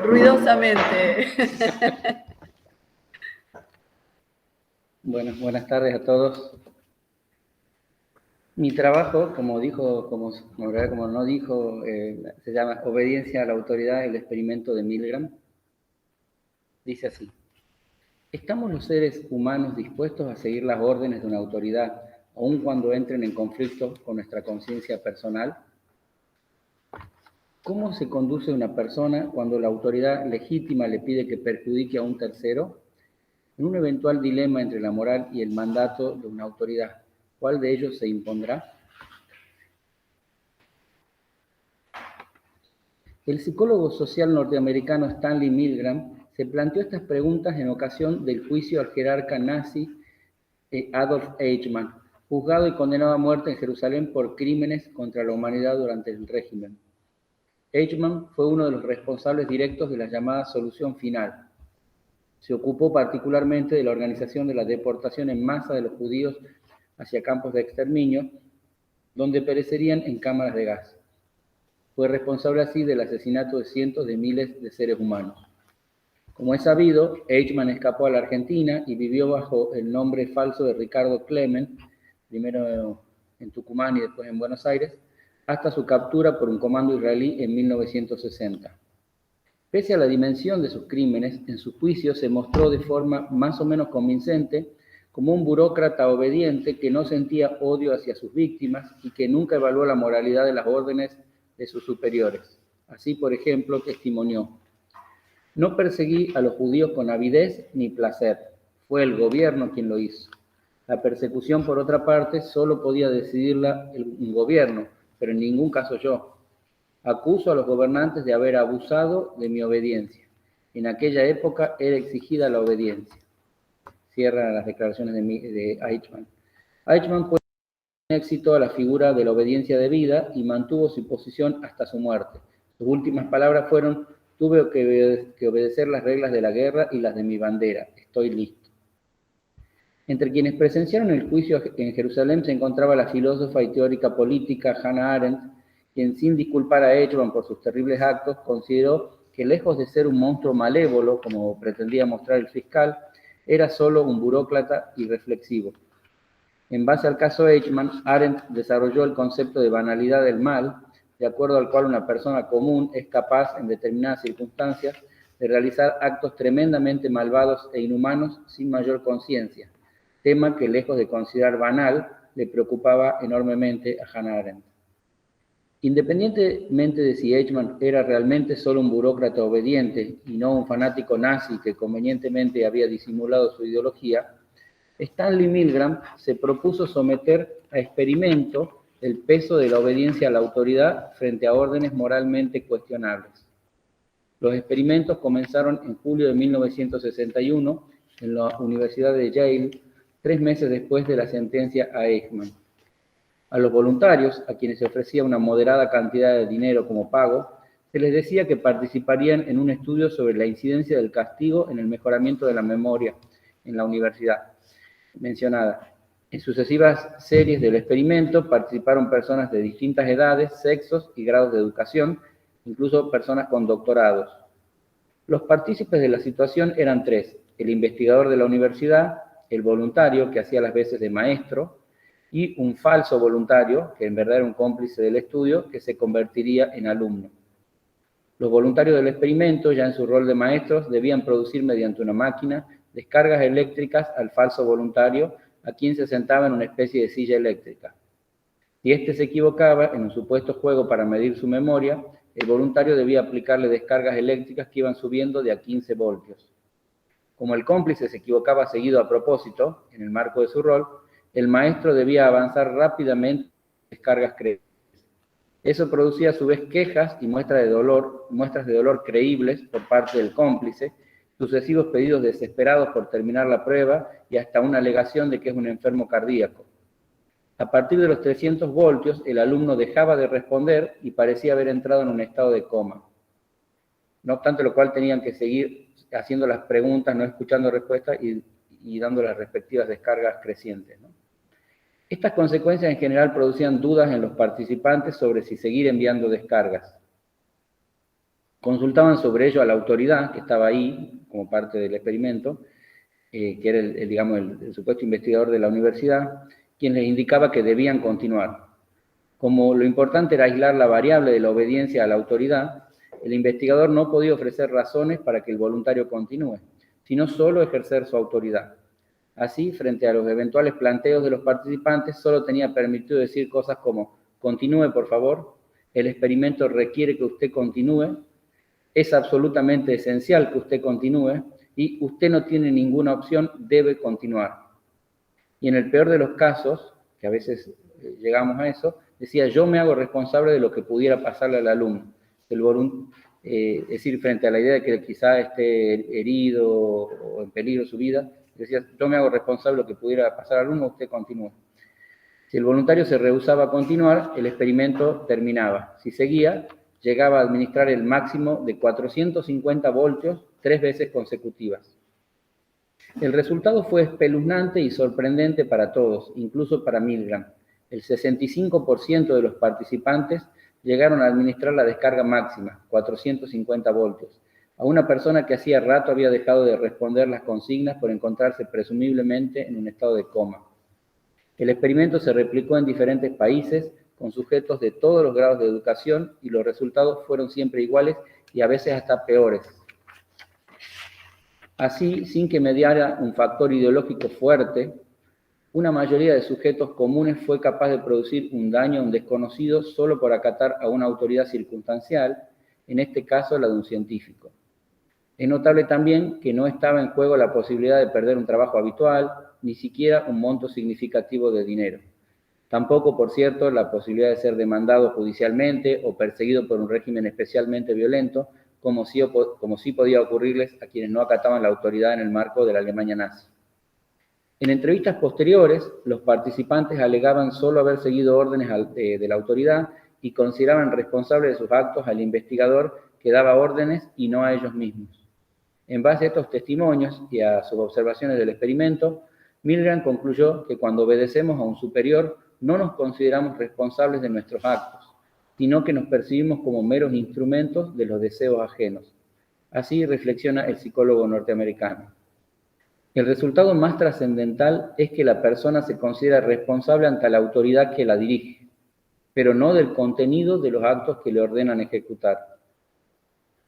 Ruidosamente. Bueno, buenas tardes a todos. Mi trabajo, como no dijo, se llama Obediencia a la Autoridad, el experimento de Milgram. Dice así: ¿estamos los seres humanos dispuestos a seguir las órdenes de una autoridad, aun cuando entren en conflicto con nuestra conciencia personal? ¿Cómo se conduce una persona cuando la autoridad legítima le pide que perjudique a un tercero? En un eventual dilema entre la moral y el mandato de una autoridad, ¿cuál de ellos se impondrá? El psicólogo social norteamericano Stanley Milgram se planteó estas preguntas en ocasión del juicio al jerarca nazi Adolf Eichmann, juzgado y condenado a muerte en Jerusalén por crímenes contra la humanidad durante el régimen. Eichmann fue uno de los responsables directos de la llamada solución final. Se ocupó particularmente de la organización de la deportación en masa de los judíos hacia campos de exterminio, donde perecerían en cámaras de gas. Fue responsable así del asesinato de cientos de miles de seres humanos. Como es sabido, Eichmann escapó a la Argentina y vivió bajo el nombre falso de Ricardo Clement, primero en Tucumán y después en Buenos Aires, hasta su captura por un comando israelí en 1960. Pese a la dimensión de sus crímenes, en su juicio se mostró de forma más o menos convincente como un burócrata obediente que no sentía odio hacia sus víctimas y que nunca evaluó la moralidad de las órdenes de sus superiores. Así, por ejemplo, testimonió: no perseguí a los judíos con avidez ni placer, fue el gobierno quien lo hizo. La persecución, por otra parte, solo podía decidirla un gobierno, pero en ningún caso yo. Acuso a los gobernantes de haber abusado de mi obediencia. En aquella época era exigida la obediencia. Cierra las declaraciones de Eichmann. Eichmann puso en éxito a la figura de la obediencia debida y mantuvo su posición hasta su muerte. Sus últimas palabras fueron: tuve que obedecer las reglas de la guerra y las de mi bandera. Estoy listo. Entre quienes presenciaron el juicio en Jerusalén se encontraba la filósofa y teórica política Hannah Arendt, quien, sin disculpar a Eichmann por sus terribles actos, consideró que, lejos de ser un monstruo malévolo, como pretendía mostrar el fiscal, era solo un burócrata irreflexivo. En base al caso Eichmann, Arendt desarrolló el concepto de banalidad del mal, de acuerdo al cual una persona común es capaz, en determinadas circunstancias, de realizar actos tremendamente malvados e inhumanos sin mayor conciencia, tema que lejos de considerar banal, le preocupaba enormemente a Hannah Arendt. Independientemente de si Eichmann era realmente solo un burócrata obediente y no un fanático nazi que convenientemente había disimulado su ideología, Stanley Milgram se propuso someter a experimento el peso de la obediencia a la autoridad frente a órdenes moralmente cuestionables. Los experimentos comenzaron en julio de 1961 en la Universidad de Yale, 3 meses después de la sentencia a Eichmann. A los voluntarios, a quienes se ofrecía una moderada cantidad de dinero como pago, se les decía que participarían en un estudio sobre la incidencia del castigo en el mejoramiento de la memoria en la universidad mencionada. En sucesivas series del experimento participaron personas de distintas edades, sexos y grados de educación, incluso personas con doctorados. Los partícipes de la situación eran 3: el investigador de la universidad, el voluntario que hacía las veces de maestro, y un falso voluntario, que en verdad era un cómplice del estudio, que se convertiría en alumno. Los voluntarios del experimento, ya en su rol de maestros, debían producir mediante una máquina descargas eléctricas al falso voluntario, a quien se sentaba en una especie de silla eléctrica. Si éste se equivocaba en un supuesto juego para medir su memoria, el voluntario debía aplicarle descargas eléctricas que iban subiendo de a 15 voltios. Como el cómplice se equivocaba seguido a propósito, en el marco de su rol, el maestro debía avanzar rápidamente descargas creíbles. Eso producía a su vez quejas y muestras de dolor creíbles por parte del cómplice, sucesivos pedidos desesperados por terminar la prueba y hasta una alegación de que es un enfermo cardíaco. A partir de los 300 voltios, el alumno dejaba de responder y parecía haber entrado en un estado de coma. No obstante lo cual tenían que seguir haciendo las preguntas, no escuchando respuestas y dando las respectivas descargas crecientes, ¿no? Estas consecuencias en general producían dudas en los participantes sobre si seguir enviando descargas. Consultaban sobre ello a la autoridad que estaba ahí como parte del experimento, que era el supuesto investigador de la universidad, quien les indicaba que debían continuar. Como lo importante era aislar la variable de la obediencia a la autoridad, el investigador no podía ofrecer razones para que el voluntario continúe, sino solo ejercer su autoridad. Así, frente a los eventuales planteos de los participantes, solo tenía permitido decir cosas como: continúe, por favor, el experimento requiere que usted continúe, es absolutamente esencial que usted continúe, y usted no tiene ninguna opción, debe continuar. Y en el peor de los casos, que a veces llegamos a eso, decía: yo me hago responsable de lo que pudiera pasarle al alumno. Es decir, frente a la idea de que quizá esté herido o en peligro su vida, decía: yo me hago responsable de lo que pudiera pasar al alumno, usted continúe. Si el voluntario se rehusaba a continuar, el experimento terminaba. Si seguía, llegaba a administrar el máximo de 450 voltios 3 veces consecutivas. El resultado fue espeluznante y sorprendente para todos, incluso para Milgram. El 65% de los participantes llegaron a administrar la descarga máxima, 450 voltios, a una persona que hacía rato había dejado de responder las consignas por encontrarse presumiblemente en un estado de coma. El experimento se replicó en diferentes países, con sujetos de todos los grados de educación, y los resultados fueron siempre iguales y a veces hasta peores. Así, sin que mediara un factor ideológico fuerte, una mayoría de sujetos comunes fue capaz de producir un daño a un desconocido solo por acatar a una autoridad circunstancial, en este caso la de un científico. Es notable también que no estaba en juego la posibilidad de perder un trabajo habitual, ni siquiera un monto significativo de dinero. Tampoco, por cierto, la posibilidad de ser demandado judicialmente o perseguido por un régimen especialmente violento, como sí podía ocurrirles a quienes no acataban la autoridad en el marco de la Alemania nazi. En entrevistas posteriores, los participantes alegaban solo haber seguido órdenes de la autoridad y consideraban responsable de sus actos al investigador que daba órdenes y no a ellos mismos. En base a estos testimonios y a sus observaciones del experimento, Milgram concluyó que cuando obedecemos a un superior no nos consideramos responsables de nuestros actos, sino que nos percibimos como meros instrumentos de los deseos ajenos. Así reflexiona el psicólogo norteamericano. El resultado más trascendental es que la persona se considera responsable ante la autoridad que la dirige, pero no del contenido de los actos que le ordenan ejecutar.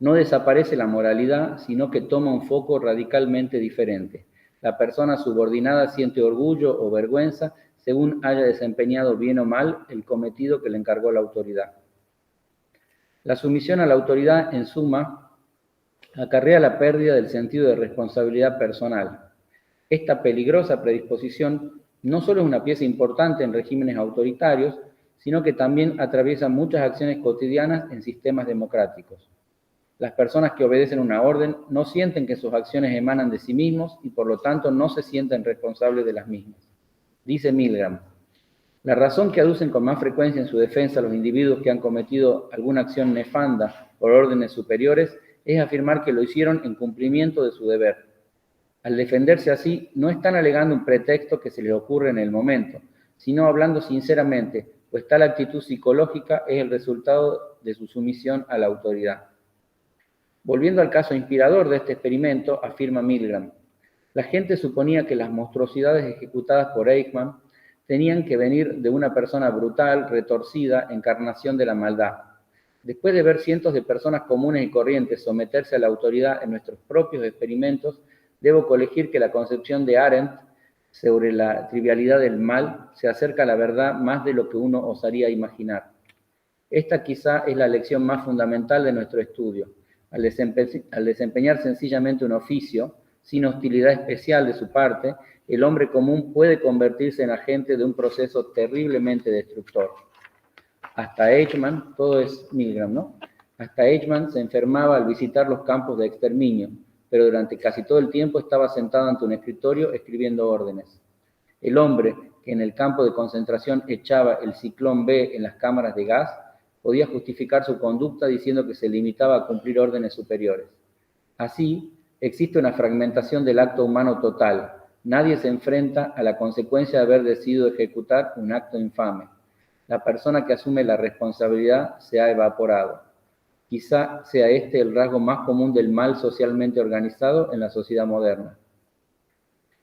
No desaparece la moralidad, sino que toma un foco radicalmente diferente. La persona subordinada siente orgullo o vergüenza según haya desempeñado bien o mal el cometido que le encargó la autoridad. La sumisión a la autoridad, en suma, acarrea la pérdida del sentido de responsabilidad personal. Esta peligrosa predisposición no solo es una pieza importante en regímenes autoritarios, sino que también atraviesa muchas acciones cotidianas en sistemas democráticos. Las personas que obedecen una orden no sienten que sus acciones emanan de sí mismos y por lo tanto no se sienten responsables de las mismas. Dice Milgram, la razón que aducen con más frecuencia en su defensa los individuos que han cometido alguna acción nefanda por órdenes superiores es afirmar que lo hicieron en cumplimiento de su deber. Al defenderse así, no están alegando un pretexto que se les ocurre en el momento, sino hablando sinceramente, pues tal actitud psicológica es el resultado de su sumisión a la autoridad. Volviendo al caso inspirador de este experimento, afirma Milgram, la gente suponía que las monstruosidades ejecutadas por Eichmann tenían que venir de una persona brutal, retorcida, encarnación de la maldad. Después de ver cientos de personas comunes y corrientes someterse a la autoridad en nuestros propios experimentos, debo colegir que la concepción de Arendt sobre la trivialidad del mal se acerca a la verdad más de lo que uno osaría imaginar. Esta quizá es la lección más fundamental de nuestro estudio. Al desempeñar sencillamente un oficio, sin hostilidad especial de su parte, el hombre común puede convertirse en agente de un proceso terriblemente destructor. Hasta Eichmann, todo es Milgram, ¿no? Hasta Eichmann se enfermaba al visitar los campos de exterminio, pero durante casi todo el tiempo estaba sentado ante un escritorio escribiendo órdenes. El hombre que en el campo de concentración echaba el ciclón B en las cámaras de gas podía justificar su conducta diciendo que se limitaba a cumplir órdenes superiores. Así, existe una fragmentación del acto humano total. Nadie se enfrenta a la consecuencia de haber decidido ejecutar un acto infame. La persona que asume la responsabilidad se ha evaporado. Quizá sea este el rasgo más común del mal socialmente organizado en la sociedad moderna.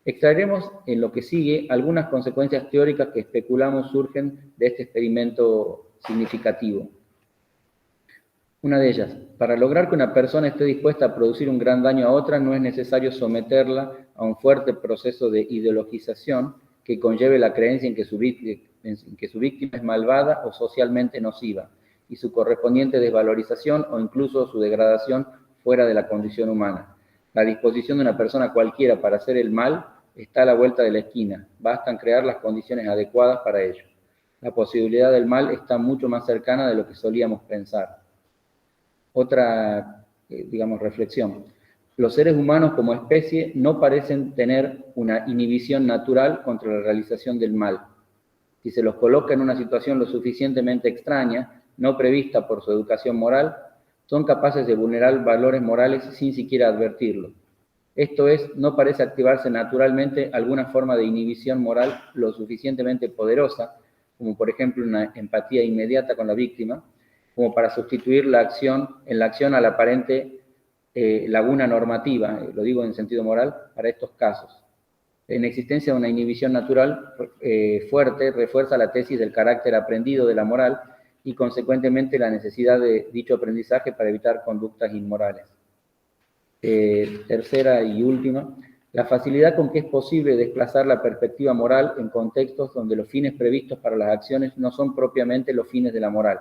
Extraeremos en lo que sigue algunas consecuencias teóricas que especulamos surgen de este experimento significativo. Una de ellas, para lograr que una persona esté dispuesta a producir un gran daño a otra, no es necesario someterla a un fuerte proceso de ideologización que conlleve la creencia en que su víctima es malvada o socialmente nociva, y su correspondiente desvalorización o incluso su degradación fuera de la condición humana. La disposición de una persona cualquiera para hacer el mal está a la vuelta de la esquina, bastan crear las condiciones adecuadas para ello. La posibilidad del mal está mucho más cercana de lo que solíamos pensar. Otra, reflexión. Los seres humanos como especie no parecen tener una inhibición natural contra la realización del mal. Si se los coloca en una situación lo suficientemente extraña, no prevista por su educación moral, son capaces de vulnerar valores morales sin siquiera advertirlo. Esto es, no parece activarse naturalmente alguna forma de inhibición moral lo suficientemente poderosa, como por ejemplo una empatía inmediata con la víctima, como para sustituir en la acción a la aparente laguna normativa, lo digo en sentido moral, para estos casos. La inexistencia de una inhibición natural fuerte refuerza la tesis del carácter aprendido de la moral y consecuentemente la necesidad de dicho aprendizaje para evitar conductas inmorales. Tercera y última, la facilidad con que es posible desplazar la perspectiva moral en contextos donde los fines previstos para las acciones no son propiamente los fines de la moral,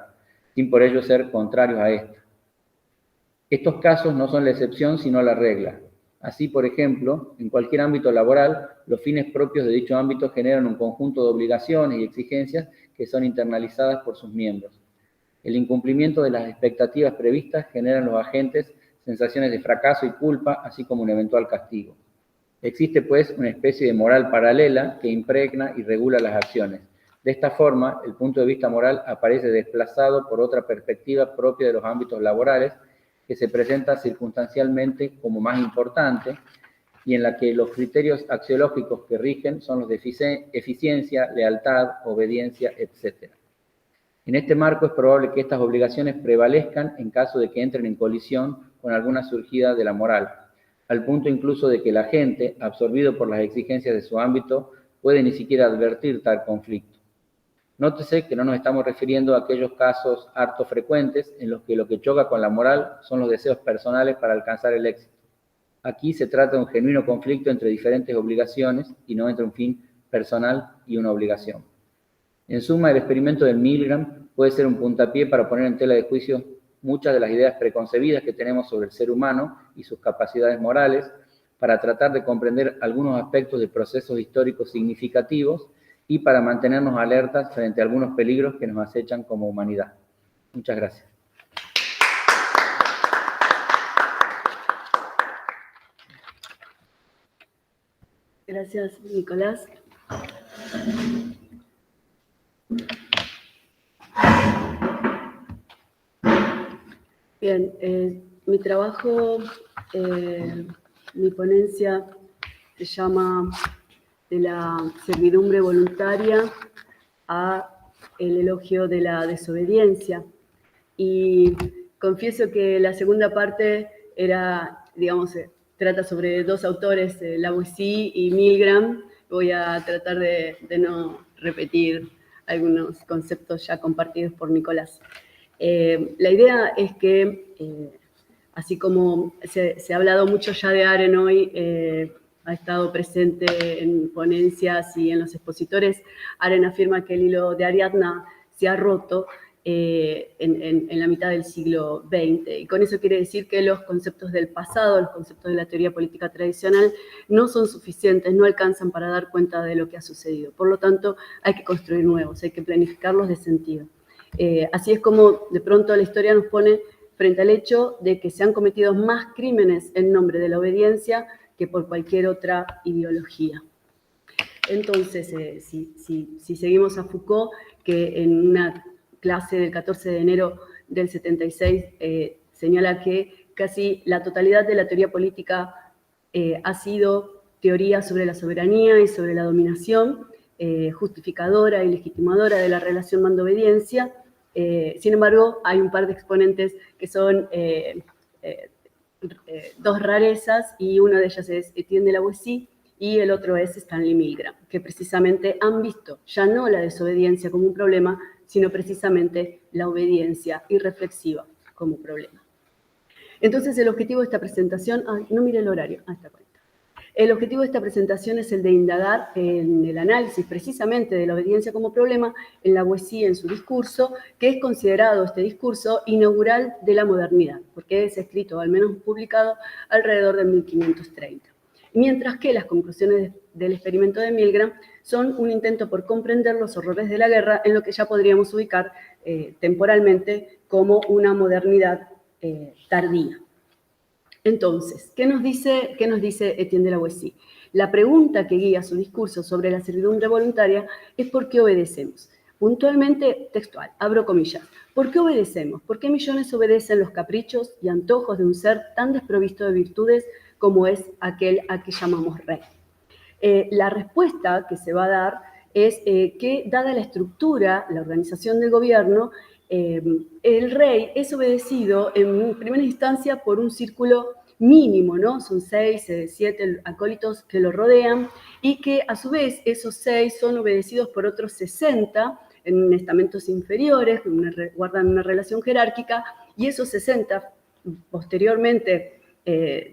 sin por ello ser contrarios a esta. Estos casos no son la excepción, sino la regla. Así, por ejemplo, en cualquier ámbito laboral, los fines propios de dicho ámbito generan un conjunto de obligaciones y exigencias que son internalizadas por sus miembros. El incumplimiento de las expectativas previstas genera en los agentes sensaciones de fracaso y culpa, así como un eventual castigo. Existe, pues, una especie de moral paralela que impregna y regula las acciones. De esta forma, el punto de vista moral aparece desplazado por otra perspectiva propia de los ámbitos laborales, que se presenta circunstancialmente como más importante y en la que los criterios axiológicos que rigen son los de eficiencia, lealtad, obediencia, etc. En este marco es probable que estas obligaciones prevalezcan en caso de que entren en colisión con alguna surgida de la moral, al punto incluso de que el agente, absorbido por las exigencias de su ámbito, puede ni siquiera advertir tal conflicto. Nótese que no nos estamos refiriendo a aquellos casos harto frecuentes en los que lo que choca con la moral son los deseos personales para alcanzar el éxito. Aquí se trata de un genuino conflicto entre diferentes obligaciones y no entre un fin personal y una obligación. En suma, el experimento del Milgram puede ser un puntapié para poner en tela de juicio muchas de las ideas preconcebidas que tenemos sobre el ser humano y sus capacidades morales, para tratar de comprender algunos aspectos de procesos históricos significativos y para mantenernos alertas frente a algunos peligros que nos acechan como humanidad. Muchas gracias. Gracias, Nicolás. Bien, mi trabajo, mi ponencia se llama De la servidumbre voluntaria a el elogio de la desobediencia. Y confieso que la segunda parte era, digamos, trata sobre dos autores, Lavoisier y Milgram. Voy a tratar de no repetir algunos conceptos ya compartidos por Nicolás. La idea es que, así como se ha hablado mucho ya de Arendt hoy, ha estado presente en ponencias y en los expositores, Arendt afirma que el hilo de Ariadna se ha roto en la mitad del siglo XX. Y con eso quiere decir que los conceptos del pasado, los conceptos de la teoría política tradicional, no son suficientes, no alcanzan para dar cuenta de lo que ha sucedido. Por lo tanto, hay que construir nuevos, hay que planificarlos de sentido. Así es como de pronto la historia nos pone frente al hecho de que se han cometido más crímenes en nombre de la obediencia que por cualquier otra ideología. Entonces, si seguimos a Foucault, que en una clase del 14 de enero del 76 señala que casi la totalidad de la teoría política ha sido teoría sobre la soberanía y sobre la dominación, justificadora y legitimadora de la relación mando-obediencia. Sin embargo, hay un par de exponentes que son dos rarezas, y una de ellas es Etienne de Lavoisier y el otro es Stanley Milgram, que precisamente han visto ya no la desobediencia como un problema, sino precisamente la obediencia irreflexiva como problema. Entonces, el objetivo de esta presentación... no mire el horario, está cuenta. El objetivo de esta presentación es el de indagar en el análisis precisamente de la obediencia como problema en Lavoisier en su discurso, que es considerado este discurso inaugural de la modernidad, porque es escrito, o al menos publicado, alrededor de 1530. Mientras que las conclusiones del experimento de Milgram son un intento por comprender los horrores de la guerra en lo que ya podríamos ubicar temporalmente como una modernidad tardía. Entonces, ¿qué nos dice Etienne de Lavoisier? La pregunta que guía su discurso sobre la servidumbre voluntaria es ¿por qué obedecemos? Puntualmente textual, abro comillas. ¿Por qué obedecemos? ¿Por qué millones obedecen los caprichos y antojos de un ser tan desprovisto de virtudes como es aquel a que llamamos rey? La respuesta que se va a dar es que, dada la estructura, la organización del gobierno, el rey es obedecido en primera instancia por un círculo mínimo, ¿no? Son 6, 7 acólitos que lo rodean, y que a su vez esos 6 son obedecidos por otros 60 en estamentos inferiores, que guardan una relación jerárquica, y esos 60 posteriormente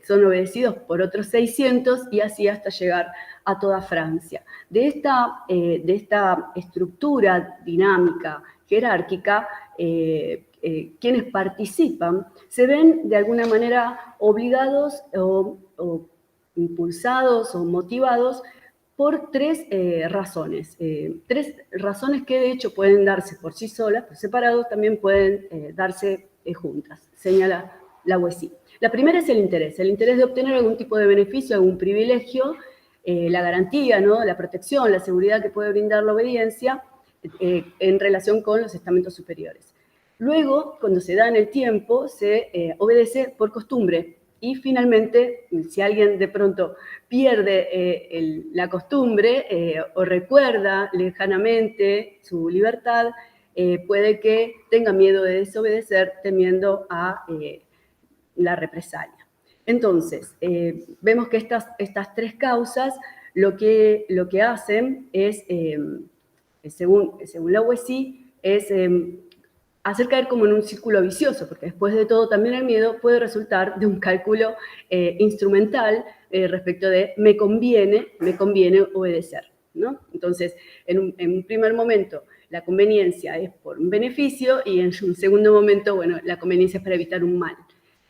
son obedecidos por otros 600, y así hasta llegar a toda Francia. De esta estructura dinámica jerárquica, quienes participan se ven de alguna manera obligados o impulsados o motivados por tres razones. Tres razones que de hecho pueden darse por sí solas, por separados, también pueden darse juntas, señala Lavoisier. La primera es el interés de obtener algún tipo de beneficio, algún privilegio, la garantía, ¿no? La protección, la seguridad que puede brindar la obediencia en relación con los estamentos superiores. Luego, cuando se da en el tiempo, se obedece por costumbre. Y finalmente, si alguien de pronto pierde la costumbre o recuerda lejanamente su libertad, puede que tenga miedo de desobedecer temiendo a la represalia. Entonces, vemos que estas tres causas lo que hacen es, según Lavoisier, es hacer caer como en un círculo vicioso, porque después de todo también el miedo puede resultar de un cálculo instrumental respecto de me conviene obedecer, ¿no? Entonces, en un primer momento, la conveniencia es por un beneficio y en un segundo momento, bueno, la conveniencia es para evitar un mal.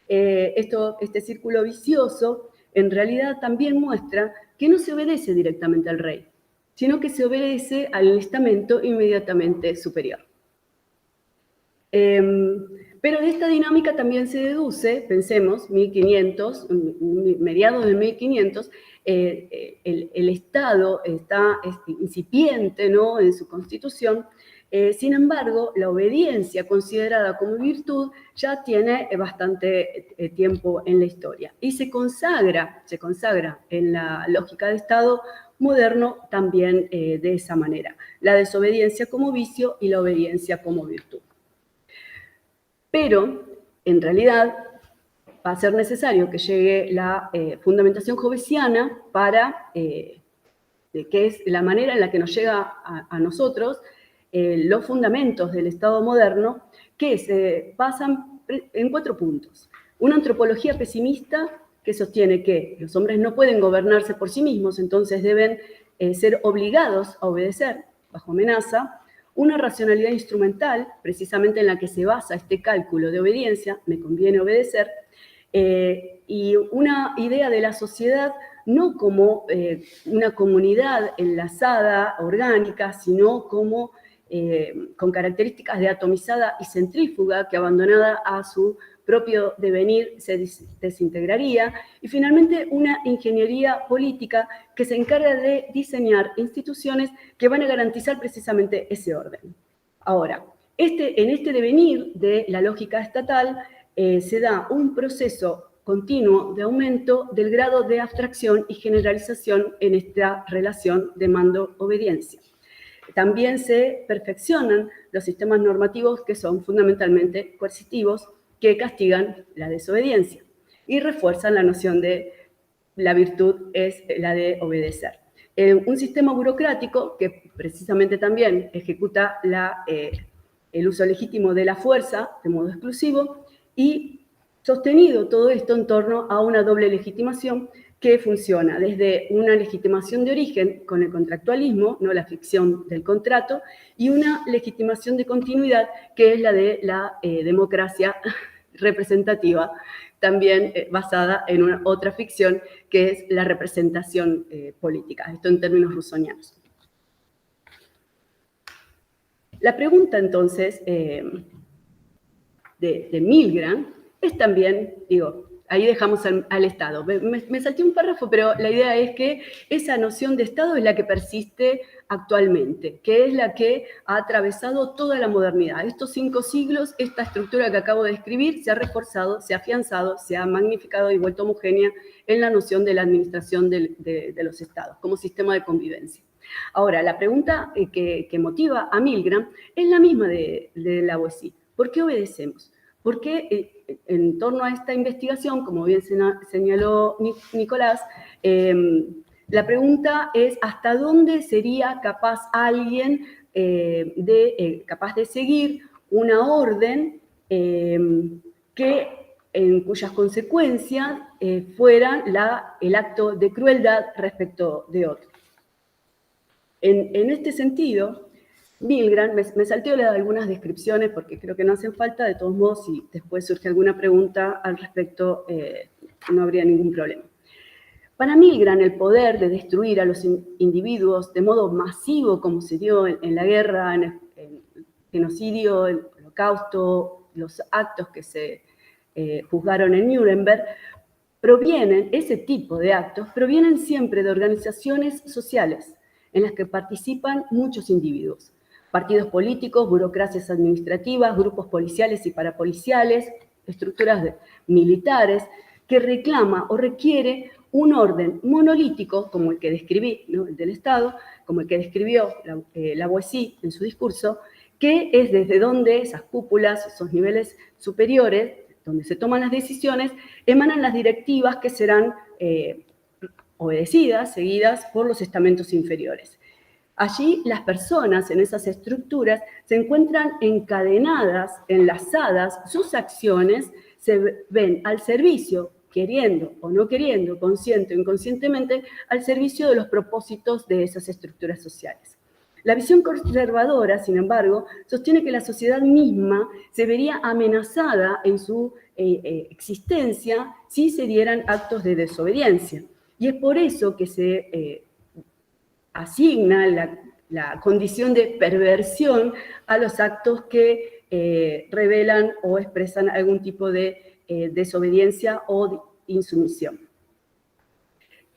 Este círculo vicioso en realidad también muestra que no se obedece directamente al rey, sino que se obedece al estamento inmediatamente superior. Pero de esta dinámica también se deduce, pensemos, 1500, mediados del 1500, el Estado está incipiente, ¿no?, en su constitución. Sin embargo, la obediencia considerada como virtud ya tiene bastante tiempo en la historia y se consagra en la lógica de Estado moderno también de esa manera. La desobediencia como vicio y la obediencia como virtud. Pero, en realidad, va a ser necesario que llegue la fundamentación hobbesiana para, que es la manera en la que nos llega a nosotros los fundamentos del Estado moderno, que se basan en 4 puntos. Una antropología pesimista que sostiene que los hombres no pueden gobernarse por sí mismos, entonces deben ser obligados a obedecer bajo amenaza. Una racionalidad instrumental, precisamente en la que se basa este cálculo de obediencia, me conviene obedecer, y una idea de la sociedad no como una comunidad enlazada, orgánica, sino como con características de atomizada y centrífuga, que abandonada a su propio devenir se desintegraría, y finalmente una ingeniería política que se encarga de diseñar instituciones que van a garantizar precisamente ese orden. Ahora, en este devenir de la lógica estatal se da un proceso continuo de aumento del grado de abstracción y generalización en esta relación de mando-obediencia. También se perfeccionan los sistemas normativos que son fundamentalmente coercitivos, que castigan la desobediencia y refuerzan la noción de la virtud es la de obedecer. Un sistema burocrático que precisamente también ejecuta el uso legítimo de la fuerza de modo exclusivo y sostenido todo esto en torno a una doble legitimación que funciona desde una legitimación de origen con el contractualismo, no la ficción del contrato, y una legitimación de continuidad que es la de la democracia representativa, también basada en otra ficción que es la representación política, esto en términos rusonianos. La pregunta entonces de Milgram es también, digo, ahí dejamos al Estado. Me salté un párrafo, pero la idea es que esa noción de Estado es la que persiste actualmente, que es la que ha atravesado toda la modernidad. Estos 5 siglos, esta estructura que acabo de describir, se ha reforzado, se ha afianzado, se ha magnificado y vuelto homogénea en la noción de la administración de los Estados como sistema de convivencia. Ahora, la pregunta que motiva a Milgram es la misma de Lavoisier. ¿Por qué obedecemos? Porque en torno a esta investigación, como bien señaló Nicolás, la pregunta es ¿hasta dónde sería capaz alguien capaz de seguir una orden cuyas consecuencias fueran el acto de crueldad respecto de otro? En este sentido, Milgram, me salteo algunas descripciones porque creo que no hacen falta, de todos modos, si después surge alguna pregunta al respecto, no habría ningún problema. Para Milgram, el poder de destruir a los individuos de modo masivo, como se dio en la guerra, en el genocidio, el holocausto, los actos que se juzgaron en Nuremberg, ese tipo de actos provienen siempre de organizaciones sociales en las que participan muchos individuos. Partidos políticos, burocracias administrativas, grupos policiales y parapoliciales, estructuras militares, que reclama o requiere un orden monolítico, como el que describí, ¿no?, el del Estado, como el que describió Lavoisier en su discurso, que es desde donde esas cúpulas, esos niveles superiores, donde se toman las decisiones, emanan las directivas que serán obedecidas, seguidas por los estamentos inferiores. Allí las personas en esas estructuras se encuentran encadenadas, enlazadas, sus acciones se ven al servicio, queriendo o no queriendo, consciente o inconscientemente, al servicio de los propósitos de esas estructuras sociales. La visión conservadora, sin embargo, sostiene que la sociedad misma se vería amenazada en su existencia si se dieran actos de desobediencia. Y es por eso que se asigna la condición de perversión a los actos que revelan o expresan algún tipo de desobediencia o de insumisión.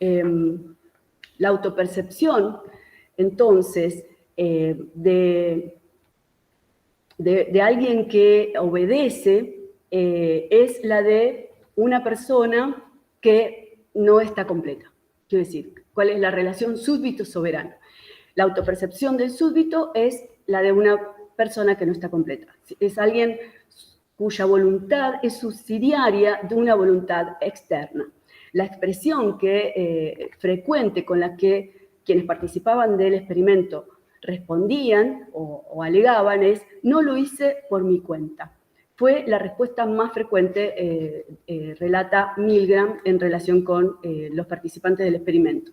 La autopercepción, entonces, de alguien que obedece es la de una persona que no está completa. Quiero decir, ¿cuál es la relación súbdito-soberano? La autopercepción del súbdito es la de una persona que no está completa. Es alguien cuya voluntad es subsidiaria de una voluntad externa. La expresión frecuente con la que quienes participaban del experimento respondían o alegaban es: no lo hice por mi cuenta. Fue la respuesta más frecuente, relata Milgram, en relación con los participantes del experimento.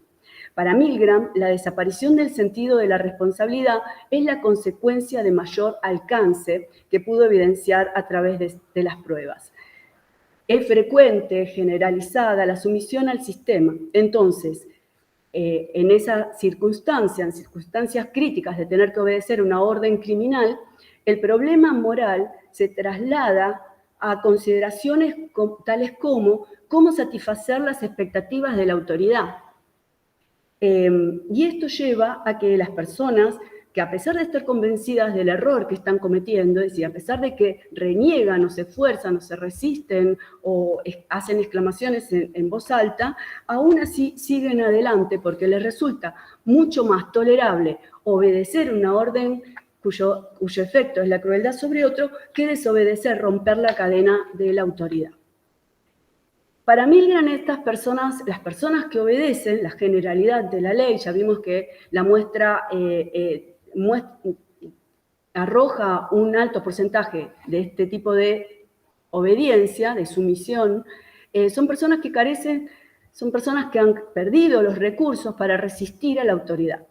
Para Milgram, la desaparición del sentido de la responsabilidad es la consecuencia de mayor alcance que pudo evidenciar a través de las pruebas. Es frecuente, generalizada, la sumisión al sistema. Entonces, en esa circunstancia, en circunstancias críticas de tener que obedecer una orden criminal, el problema moral se traslada a consideraciones tales como cómo satisfacer las expectativas de la autoridad. Y esto lleva a que las personas que, a pesar de estar convencidas del error que están cometiendo, es decir, a pesar de que reniegan o se esfuerzan o se resisten o hacen exclamaciones en voz alta, aún así siguen adelante porque les resulta mucho más tolerable obedecer una orden cuyo efecto es la crueldad sobre otro, que desobedecer, romper la cadena de la autoridad. Para Milgram, estas personas, las personas que obedecen, la generalidad de la ley, ya vimos que la muestra arroja un alto porcentaje de este tipo de obediencia, de sumisión, son personas que carecen, son personas que han perdido los recursos para resistir a la autoridad.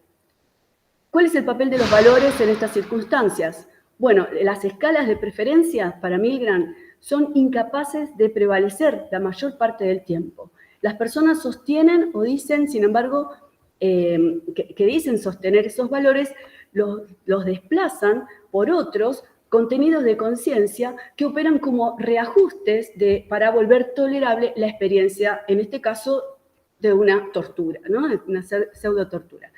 ¿Cuál es el papel de los valores en estas circunstancias? Bueno, las escalas de preferencia para Milgram son incapaces de prevalecer la mayor parte del tiempo. Las personas sostienen o dicen, sin embargo, que dicen sostener esos valores, los desplazan por otros contenidos de conciencia que operan como reajustes para volver tolerable la experiencia, en este caso, de una tortura, ¿no? De una pseudo-tortura.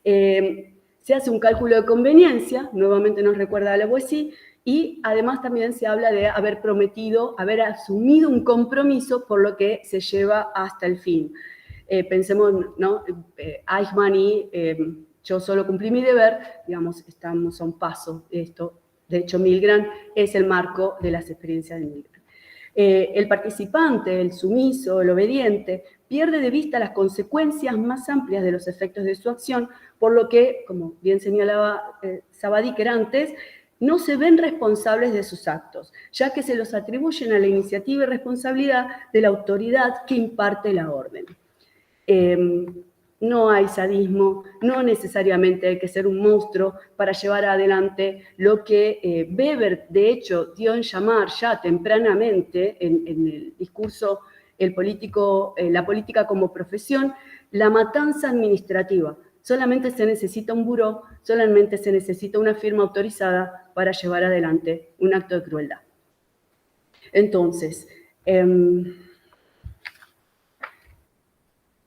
Se hace un cálculo de conveniencia, nuevamente nos recuerda a la Lavoisier, y además también se habla de haber prometido, haber asumido un compromiso por lo que se lleva hasta el fin. Pensemos, ¿no? Eichmann y yo solo cumplí mi deber, digamos, estamos a un paso de esto. De hecho, Milgram es el marco de las experiencias de Milgram. El participante, el sumiso, el obediente, pierde de vista las consecuencias más amplias de los efectos de su acción, por lo que, como bien señalaba Sabadiker antes, no se ven responsables de sus actos, ya que se los atribuyen a la iniciativa y responsabilidad de la autoridad que imparte la orden. No hay sadismo, no necesariamente hay que ser un monstruo para llevar adelante lo que Weber, de hecho, dio en llamar ya tempranamente en el discurso La política como profesión, la matanza administrativa. Solamente se necesita un buró, solamente se necesita una firma autorizada para llevar adelante un acto de crueldad. Entonces,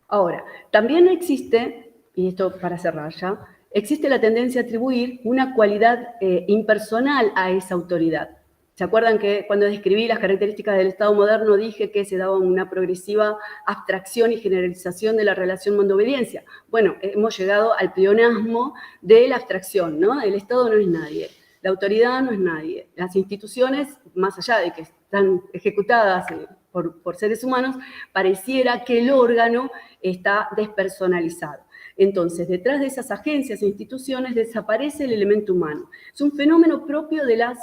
ahora, también existe, y esto para cerrar ya, existe la tendencia a atribuir una cualidad impersonal a esa autoridad. ¿Se acuerdan que cuando describí las características del Estado moderno dije que se daba una progresiva abstracción y generalización de la relación mando-obediencia? Bueno, hemos llegado al pleonasmo de la abstracción, ¿no? El Estado no es nadie, la autoridad no es nadie, las instituciones, más allá de que están ejecutadas por seres humanos, pareciera que el órgano está despersonalizado. Entonces, detrás de esas agencias e instituciones desaparece el elemento humano. Es un fenómeno propio de las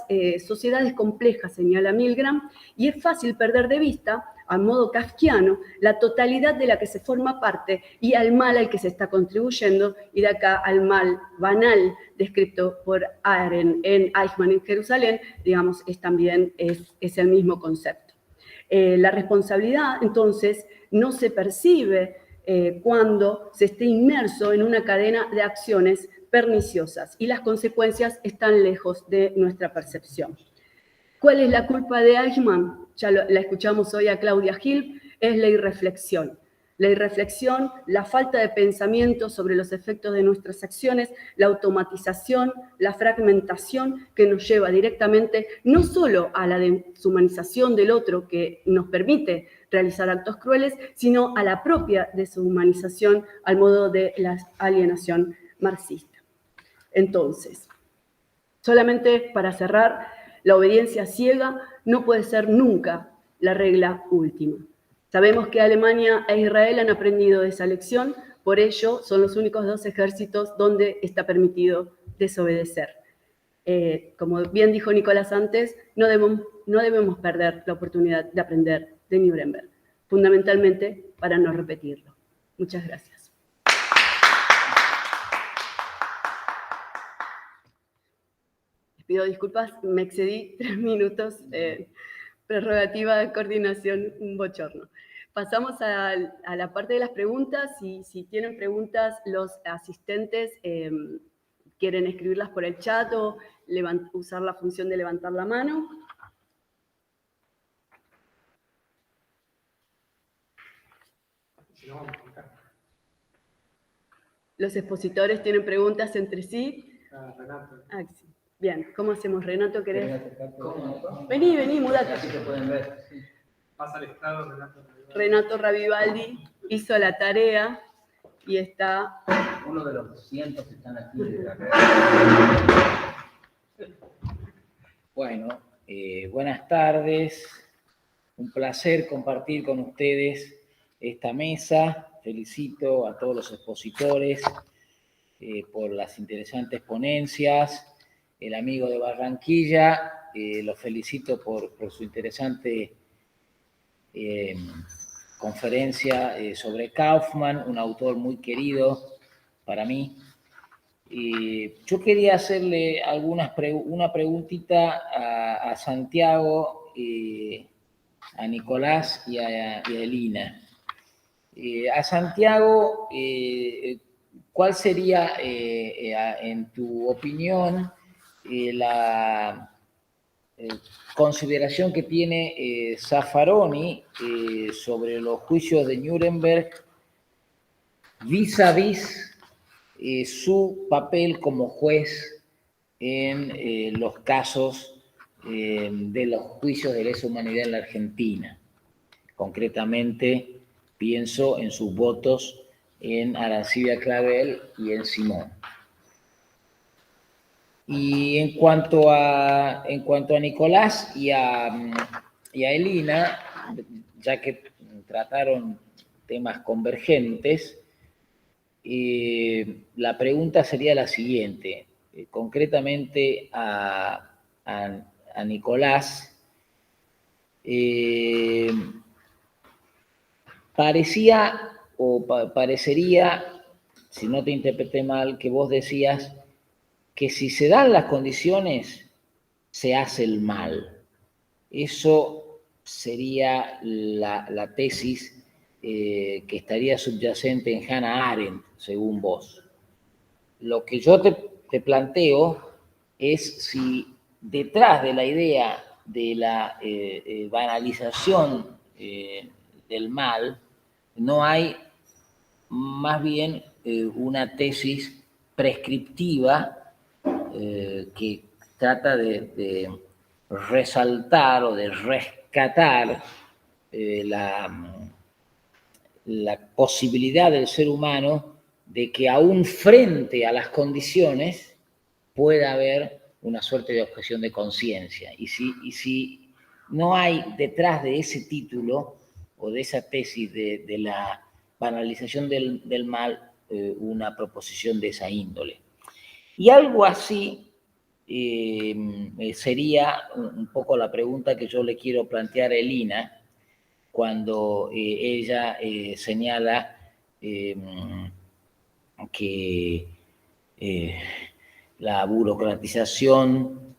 sociedades complejas, señala Milgram, y es fácil perder de vista, a modo kafkiano, la totalidad de la que se forma parte y al mal al que se está contribuyendo, y de acá al mal banal descrito por Arendt en Eichmann en Jerusalén, digamos, también es el mismo concepto. La responsabilidad, entonces, no se percibe cuando se esté inmerso en una cadena de acciones perniciosas y las consecuencias están lejos de nuestra percepción. ¿Cuál es la culpa de Eichmann? Ya la escuchamos hoy a Claudia Gil, es la irreflexión. La irreflexión, la falta de pensamiento sobre los efectos de nuestras acciones, la automatización, la fragmentación que nos lleva directamente no solo a la deshumanización del otro que nos permite realizar actos crueles, sino a la propia deshumanización al modo de la alienación marxista. Entonces, solamente para cerrar, la obediencia ciega no puede ser nunca la regla última. Sabemos que Alemania e Israel han aprendido esa lección, por ello son los únicos dos ejércitos donde está permitido desobedecer. Como bien dijo Nicolás antes, no debemos perder la oportunidad de aprender de Nuremberg, fundamentalmente para no repetirlo. Muchas gracias. Les pido disculpas, me excedí 3 minutos. Prerrogativa de coordinación, un bochorno. Pasamos a la parte de las preguntas. Si tienen preguntas, los asistentes quieren escribirlas por el chat o usar la función de levantar la mano. Los expositores tienen preguntas entre sí. Renato. Sí. Bien, ¿cómo hacemos? Renato, ¿querés? ¿Cómo? Vení, mudate. Así te pueden ver. Sí. Pasa al estado, Renato. Renato Ravivaldi hizo la tarea y está... Uno de los cientos que están aquí. Bueno, buenas tardes. Un placer compartir con ustedes esta mesa. Felicito a todos los expositores por las interesantes ponencias. El amigo de Barranquilla, lo felicito por su interesante conferencia sobre Kaufmann, un autor muy querido para mí. Yo quería hacerle una preguntita a Santiago, a Nicolás y a Elina. A Santiago, ¿cuál sería, en tu opinión, la consideración que tiene Zaffaroni sobre los juicios de Nuremberg vis a vis su papel como juez en los casos de los juicios de lesa humanidad en la Argentina? Concretamente, pienso en sus votos en Arancibia Clavel y en Simón. Y en cuanto a Nicolás y a Elina, ya que trataron temas convergentes, la pregunta sería la siguiente. Concretamente a Nicolás, parecería, si no te interpreté mal, que vos decías que si se dan las condiciones, se hace el mal. Eso sería la tesis que estaría subyacente en Hannah Arendt, según vos. Lo que yo te planteo es si detrás de la idea de la banalización del mal, no hay más bien una tesis prescriptiva que trata de resaltar o de rescatar la posibilidad del ser humano de que aún frente a las condiciones pueda haber una suerte de objeción de conciencia. Y si no hay detrás de ese título o de esa tesis de la banalización del mal una proposición de esa índole. Y algo así sería un poco la pregunta que yo le quiero plantear a Elina cuando ella señala que la burocratización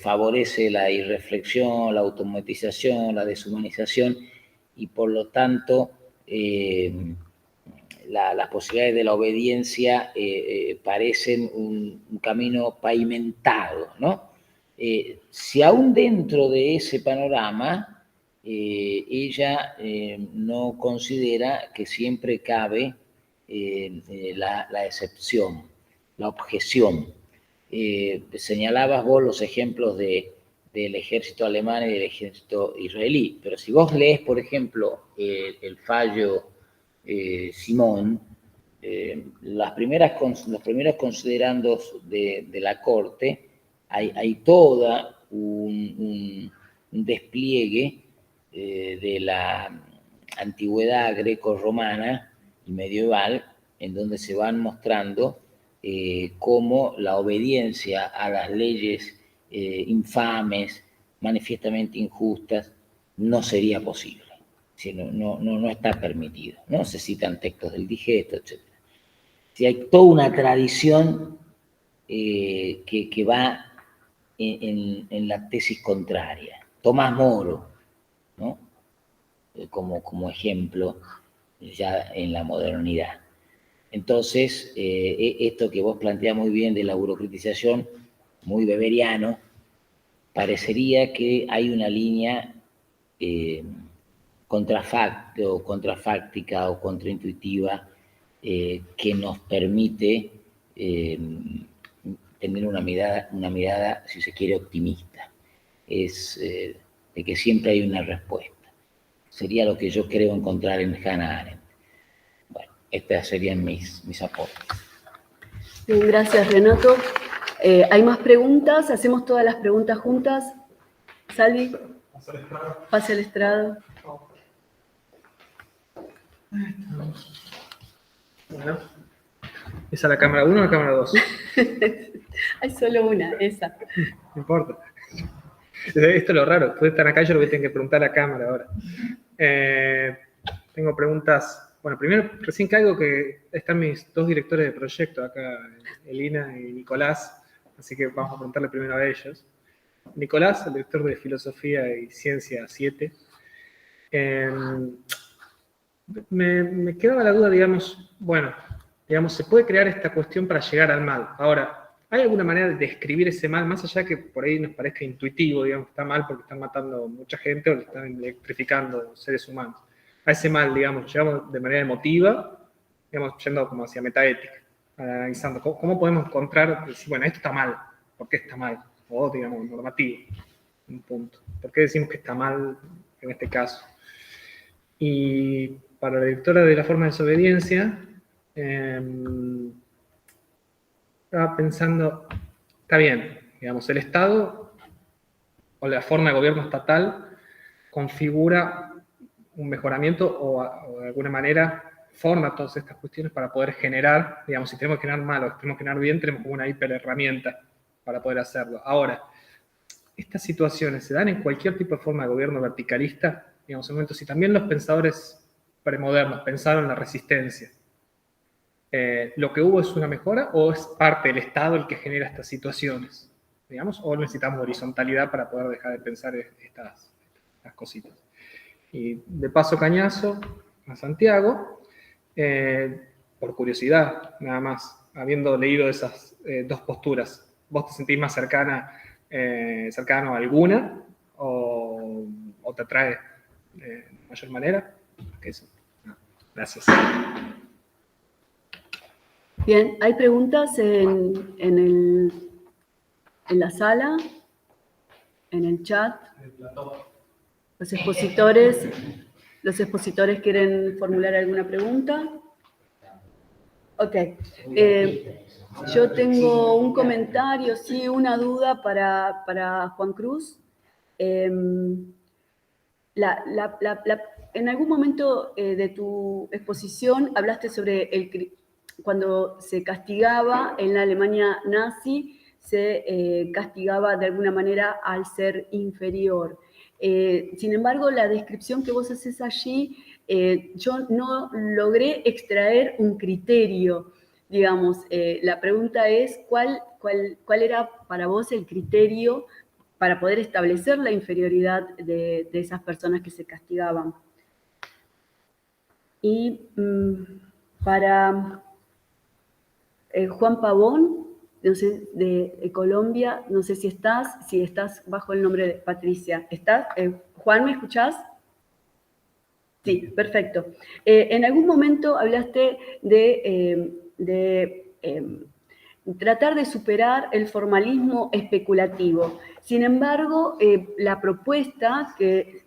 favorece la irreflexión, la automatización, la deshumanización y por lo tanto las posibilidades de la obediencia parecen un camino pavimentado, ¿no? Si aún dentro de ese panorama ella no considera que siempre cabe la excepción, la objeción. Señalabas vos los ejemplos del ejército alemán y del ejército israelí, pero si vos lees, por ejemplo, el fallo Simón, los primeros considerandos de la Corte, hay toda un despliegue de la antigüedad greco-romana y medieval, en donde se van mostrando cómo la obediencia a las leyes infames, manifiestamente injustas, no sería posible. No está permitido, ¿no? Se citan textos del Digesto, etc. Si hay toda una tradición que va en la tesis contraria. Tomás Moro, ¿no? Como ejemplo ya en la modernidad. Entonces, esto que vos planteás muy bien de la burocratización, muy weberiano, parecería que hay una línea contrafáctica o contraintuitiva que nos permite tener una mirada, si se quiere, optimista. Es de que siempre hay una respuesta. Sería lo que yo creo encontrar en Hannah Arendt. Bueno, estas serían mis aportes. Bien, gracias, Renato. ¿Hay más preguntas? ¿Hacemos todas las preguntas juntas? Salvi, pase al estrado. Bueno, ¿es a la cámara 1 o a la cámara 2? Hay solo una, esa. No importa. Esto es lo raro. Ustedes están acá, yo lo voy a tener que preguntar a la cámara ahora. Tengo preguntas. Bueno, primero, recién caigo que están mis dos directores de proyecto acá, Elina y Nicolás, así que vamos a preguntarle primero a ellos. Nicolás, el director de Filosofía y Ciencia 7. Me quedaba la duda, digamos, se puede crear esta cuestión para llegar al mal. Ahora, ¿hay alguna manera de describir ese mal, más allá que por ahí nos parezca intuitivo, digamos, que está mal porque están matando mucha gente o le están electrificando seres humanos? A ese mal, digamos, llegamos de manera emotiva, digamos, yendo como hacia metaética, analizando cómo podemos encontrar, decir, bueno, esto está mal, ¿por qué está mal? O, digamos, normativo, un punto. ¿Por qué decimos que está mal en este caso? Y para la directora de la forma de desobediencia, estaba pensando, está bien, digamos, el Estado o la forma de gobierno estatal configura un mejoramiento o de alguna manera forma todas estas cuestiones para poder generar, digamos, si tenemos que generar mal o si tenemos que generar bien, tenemos como una hiperherramienta para poder hacerlo. Ahora, estas situaciones se dan en cualquier tipo de forma de gobierno verticalista, digamos, en momentos, si también los pensadores premodernos pensaron en la resistencia, ¿lo que hubo es una mejora o es parte del Estado el que genera estas situaciones? Digamos, o necesitamos horizontalidad para poder dejar de pensar estas cositas. Y de paso cañazo a Santiago, por curiosidad, nada más, habiendo leído esas dos posturas, ¿vos te sentís más cercano a alguna o te atrae de mayor manera? Eso. Gracias. Bien, ¿hay preguntas en la sala? ¿En el chat? Los expositores quieren formular alguna pregunta. Ok. Yo tengo un comentario, sí, una duda para Juan Cruz. En algún momento de tu exposición hablaste sobre cuando se castigaba en la Alemania nazi, se castigaba de alguna manera al ser inferior. Sin embargo, la descripción que vos haces allí, yo no logré extraer un criterio. Digamos, la pregunta es, ¿cuál era para vos el criterio para poder establecer la inferioridad de esas personas que se castigaban? Y para Juan Pavón, no sé, de Colombia, no sé si estás bajo el nombre de Patricia. ¿Estás? Juan, ¿me escuchás? Sí, perfecto. En algún momento hablaste de tratar de superar el formalismo especulativo. Sin embargo, la propuesta que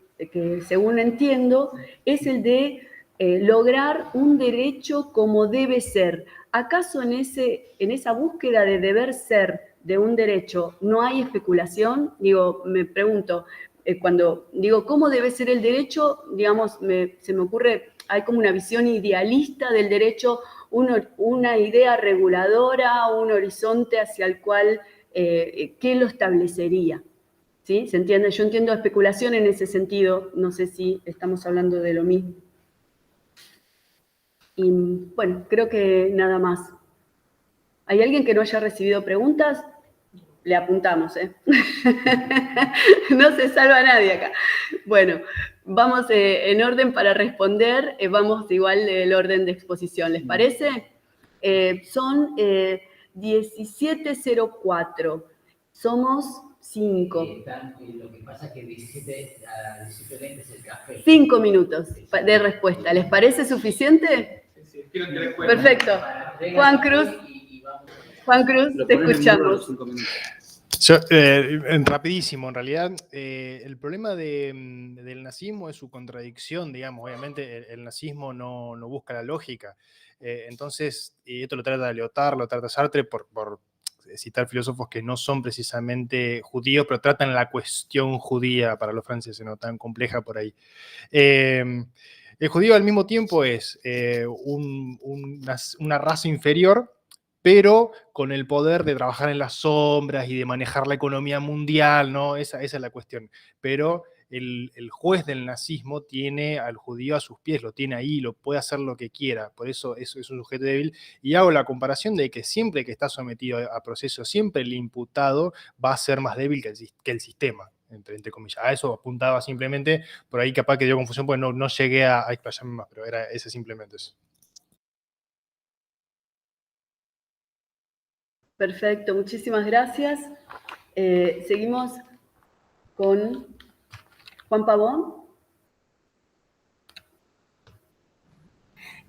según entiendo es el de lograr un derecho como debe ser. ¿Acaso en esa búsqueda de deber ser de un derecho no hay especulación? Digo, me pregunto, cuando digo cómo debe ser el derecho, digamos, se me ocurre, hay como una visión idealista del derecho, una idea reguladora, un horizonte hacia el cual, ¿qué lo establecería? ¿Sí? ¿Se entiende? Yo entiendo especulación en ese sentido, no sé si estamos hablando de lo mismo. Y bueno, creo que nada más. ¿Hay alguien que no haya recibido preguntas? Le apuntamos, ¿eh? No se salva nadie acá. Bueno, vamos en orden para responder. Vamos igual el orden de exposición, ¿les parece? Son 17:04. Somos 5. Lo que pasa es que 17:20 es el café. 5 minutos de respuesta. ¿Les parece suficiente? Sí, sí. Perfecto. Juan Cruz, te escuchamos. Yo, rapidísimo, en realidad, el problema del nazismo es su contradicción, digamos. Obviamente el nazismo no busca la lógica. Entonces, y esto lo trata Lyotard, lo trata Sartre, por citar filósofos que no son precisamente judíos, pero tratan la cuestión judía para los franceses, no tan compleja por ahí. El judío al mismo tiempo es una raza inferior, pero con el poder de trabajar en las sombras y de manejar la economía mundial, ¿no? Esa es la cuestión. Pero el juez del nazismo tiene al judío a sus pies, lo tiene ahí, lo puede hacer lo que quiera, por eso es un sujeto débil. Y hago la comparación de que siempre que está sometido a proceso, siempre el imputado va a ser más débil que el sistema, entre comillas. A eso apuntaba simplemente, por ahí capaz que dio confusión, porque no llegué a explayarme más, pero era ese simplemente eso. Perfecto, muchísimas gracias. Seguimos con Juan Pavón.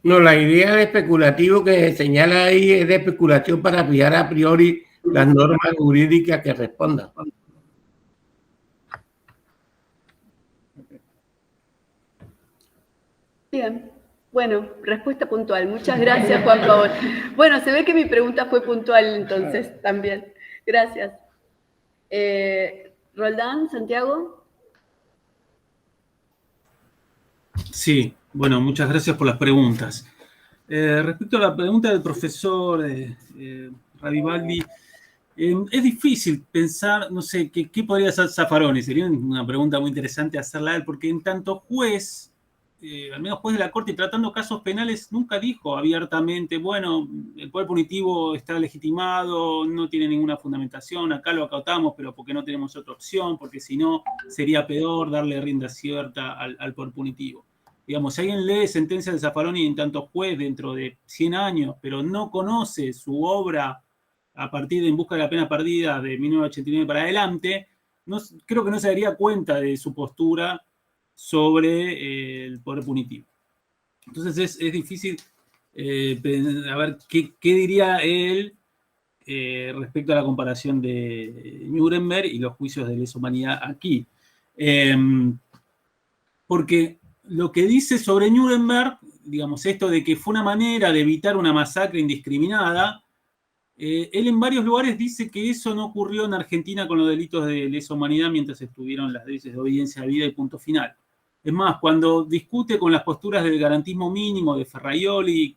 No, la idea de especulativo que se señala ahí es de especulación para fijar a priori las normas jurídicas que respondan. Bien, bueno, respuesta puntual. Muchas gracias, Juan Pavón. Bueno, se ve que mi pregunta fue puntual entonces también. Gracias. Roldán, Santiago. Sí, bueno, muchas gracias por las preguntas. Respecto a la pregunta del profesor Radibaldi, es difícil pensar, no sé, ¿qué podría hacer Zaffaroni? Sería una pregunta muy interesante hacerla a él, porque en tanto juez, al menos juez de la Corte, tratando casos penales, nunca dijo abiertamente, bueno, el poder punitivo está legitimado, no tiene ninguna fundamentación, acá lo acatamos, pero porque no tenemos otra opción, porque si no sería peor darle rienda cierta al poder punitivo. Digamos, si alguien lee sentencias de Zaffaroni en tanto juez dentro de 100 años, pero no conoce su obra a partir de En busca de la pena perdida de 1989 para adelante, creo que no se daría cuenta de su postura sobre el poder punitivo. Entonces es difícil a ver qué diría él respecto a la comparación de Nuremberg y los juicios de lesa humanidad aquí. Porque lo que dice sobre Nuremberg, digamos, esto de que fue una manera de evitar una masacre indiscriminada, él en varios lugares dice que eso no ocurrió en Argentina con los delitos de lesa humanidad mientras estuvieron las leyes de obediencia a vida y punto final. Es más, cuando discute con las posturas del garantismo mínimo de Ferraioli,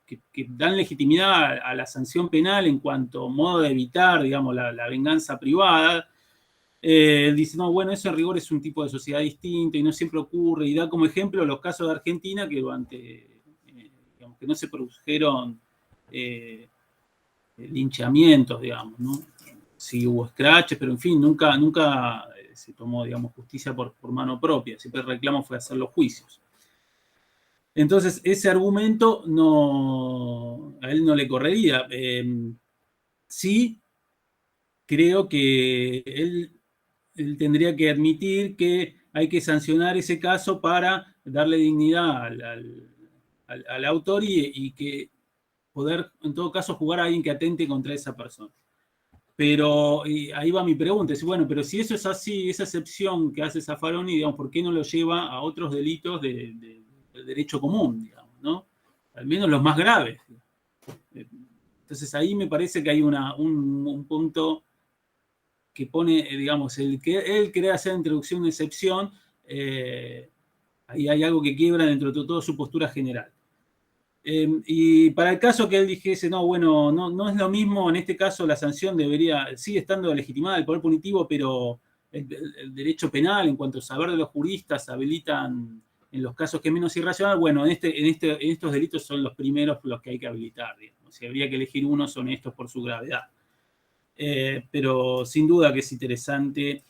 que que dan legitimidad a la sanción penal en cuanto modo de evitar, digamos, la venganza privada. Dice, no, bueno, eso en rigor es un tipo de sociedad distinto y no siempre ocurre, y da como ejemplo los casos de Argentina que digamos, que no se produjeron linchamientos, digamos, ¿no? Sí hubo scratches, pero en fin, nunca se tomó, digamos, justicia por mano propia, siempre el reclamo fue hacer los juicios. Entonces, ese argumento a él no le correría. Sí, creo que él tendría que admitir que hay que sancionar ese caso para darle dignidad al autor y que poder, en todo caso, jugar a alguien que atente contra esa persona. Pero ahí va mi pregunta, es, bueno, pero si eso es así, esa excepción que hace Zaffaroni, digamos, ¿por qué no lo lleva a otros delitos del derecho común, digamos, ¿no? Al menos los más graves. Entonces ahí me parece que hay un punto que pone, digamos, él quiere hacer introducción de excepción, ahí hay algo que quiebra dentro de toda su postura general. Y para el caso que él dijese, no, bueno, no es lo mismo, en este caso la sanción sigue estando legitimada el poder punitivo, pero el derecho penal, en cuanto a saber de los juristas, habilitan en los casos que es menos irracional, bueno, en estos delitos son los primeros los que hay que habilitar, digamos. Si habría que elegir uno, son estos por su gravedad. Pero sin duda que es interesante,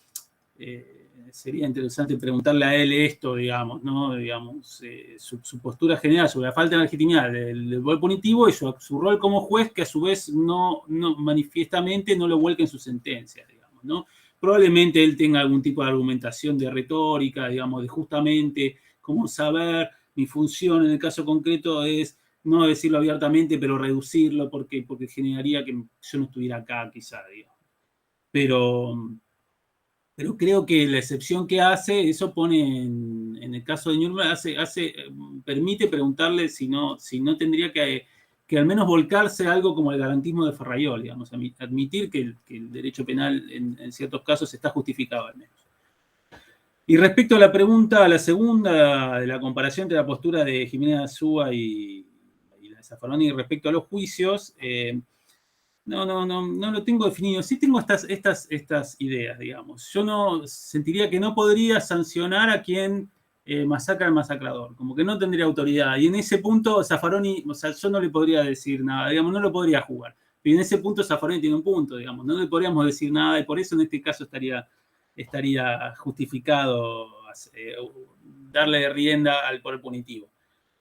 sería interesante preguntarle a él esto, digamos, ¿no? Digamos, su postura general sobre la falta de legitimidad del poder punitivo y su rol como juez, que a su vez no manifiestamente no lo vuelca en su sentencia, digamos, ¿no? Probablemente él tenga algún tipo de argumentación de retórica, digamos, de justamente cómo saber, mi función en el caso concreto es no decirlo abiertamente, pero reducirlo porque generaría que yo no estuviera acá, quizá, digamos. Pero creo que la excepción que hace, eso pone en el caso de Nuremberg, permite preguntarle si no tendría que al menos volcarse a algo como el garantismo de Ferrayol, digamos, admitir que el derecho penal en ciertos casos está justificado al menos. Y respecto a la segunda, de la comparación entre la postura de Jiménez de Azúa y la de Zaffaroni respecto a los juicios, no lo tengo definido. Sí tengo estas ideas, digamos. Yo no sentiría que no podría sancionar a quien masacra al masacrador, como que no tendría autoridad. Y en ese punto Zaffaroni, o sea, yo no le podría decir nada, digamos, no lo podría jugar. Pero en ese punto Zaffaroni tiene un punto, digamos, no le podríamos decir nada y por eso en este caso estaría justificado darle rienda al poder punitivo.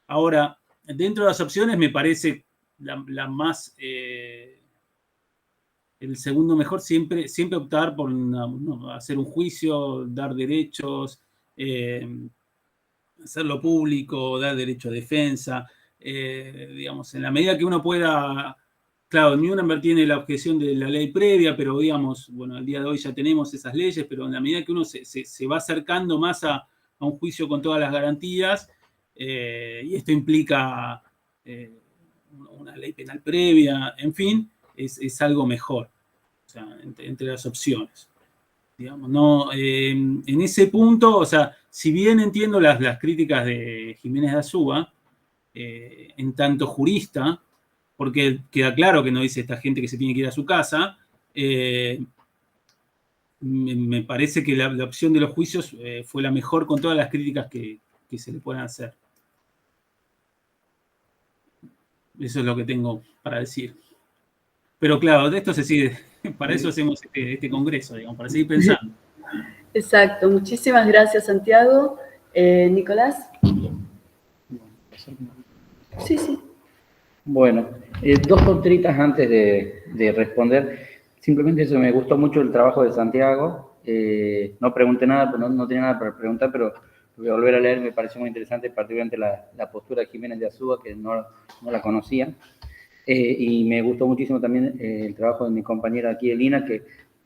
Ahora, dentro de las opciones me parece la más... el segundo mejor siempre optar por hacer un juicio, dar derechos, hacerlo público, dar derecho a defensa, digamos, en la medida que uno pueda. Claro, Nuremberg tiene la objeción de la ley previa, pero digamos, bueno, al día de hoy ya tenemos esas leyes, pero en la medida que uno se va acercando más a un juicio con todas las garantías, y esto implica una ley penal previa, en fin, es algo mejor, o sea, entre las opciones. Digamos, no, en ese punto, o sea, si bien entiendo las críticas de Jiménez de Azúa, en tanto jurista, porque queda claro que no dice esta gente que se tiene que ir a su casa, me parece que la opción de los juicios fue la mejor con todas las críticas que se le puedan hacer. Eso es lo que tengo para decir. Pero claro, de esto se sigue, para eso hacemos este congreso, digamos, para seguir pensando. Exacto, muchísimas gracias, Santiago. Nicolás. Sí. Bueno, dos tontritas antes de responder. Simplemente eso, me gustó mucho el trabajo de Santiago. No pregunté nada, pero no tenía nada para preguntar, pero voy a volver a leer, me pareció muy interesante, particularmente la postura de Jiménez de Azúa, que no la conocía. Y me gustó muchísimo también el trabajo de mi compañera aquí, Elina, que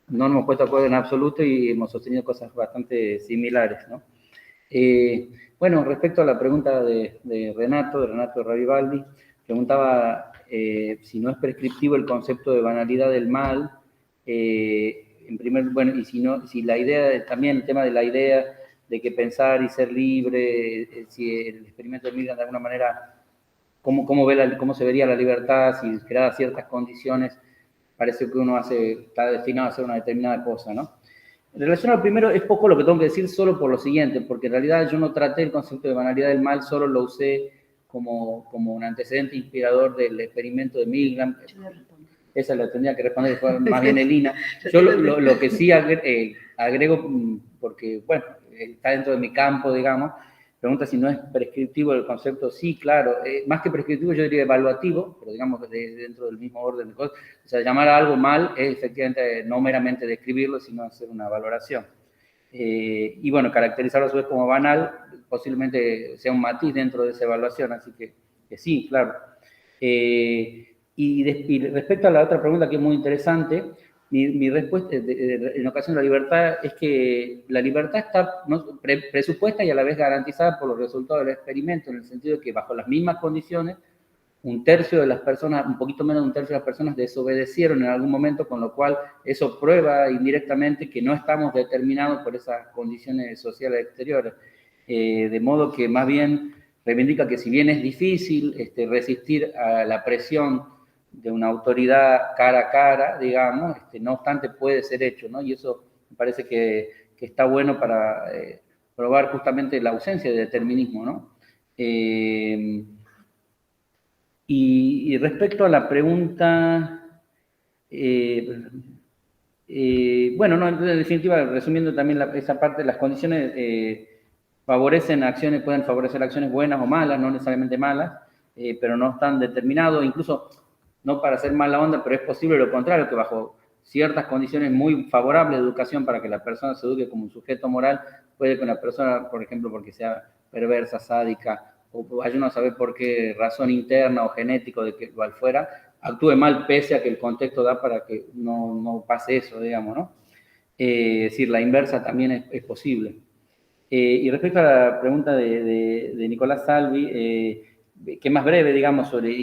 no nos hemos puesto de acuerdo en absoluto y hemos sostenido cosas bastante similares, ¿no? Bueno, respecto a la pregunta de Renato Ravivaldi, preguntaba si no es prescriptivo el concepto de banalidad del mal, bueno, y si la idea, también el tema de la idea de que pensar y ser libre, si el experimento de Milgram de alguna manera cómo se vería la libertad si creadas ciertas condiciones, parece que uno está destinado a hacer una determinada cosa, ¿no? En relación al primero, es poco lo que tengo que decir solo por lo siguiente, porque en realidad yo no traté el concepto de banalidad del mal, solo lo usé como un antecedente inspirador del experimento de Milgram. Esa la tendría que responder, fue más bien Elina. Yo lo que sí agrego, porque, bueno, está dentro de mi campo, digamos, pregunta si no es prescriptivo el concepto. Sí, claro, más que prescriptivo yo diría evaluativo, pero digamos dentro del mismo orden de cosas. O sea, llamar a algo mal es efectivamente no meramente describirlo, sino hacer una valoración. Y bueno, caracterizarlo a su vez como banal, posiblemente sea un matiz dentro de esa evaluación, así que sí, claro. Y respecto a la otra pregunta que es muy interesante, mi respuesta en ocasión de la libertad es que la libertad está presupuesta y a la vez garantizada por los resultados del experimento, en el sentido de que bajo las mismas condiciones, un tercio de las personas, un poquito menos de un tercio de las personas desobedecieron en algún momento, con lo cual eso prueba indirectamente que no estamos determinados por esas condiciones sociales exteriores. De modo que más bien reivindica que si bien es difícil resistir a la presión de una autoridad cara a cara, digamos, no obstante puede ser hecho, ¿no? Y eso me parece que está bueno para probar justamente la ausencia de determinismo, ¿no? Y respecto a la pregunta, bueno, no, en definitiva, resumiendo también esa parte, las condiciones pueden favorecer acciones buenas o malas, no necesariamente malas, pero no están determinados, incluso no para hacer mala onda, pero es posible lo contrario, que bajo ciertas condiciones muy favorables de educación para que la persona se eduque como un sujeto moral, puede que una persona, por ejemplo, porque sea perversa, sádica, o vaya uno a saber por qué razón interna o genético de que cual fuera, actúe mal pese a que el contexto da para que no pase eso, digamos, ¿no? Es decir, la inversa también es posible. Y respecto a la pregunta de Nicolás Salvi, que es más breve, digamos, sobre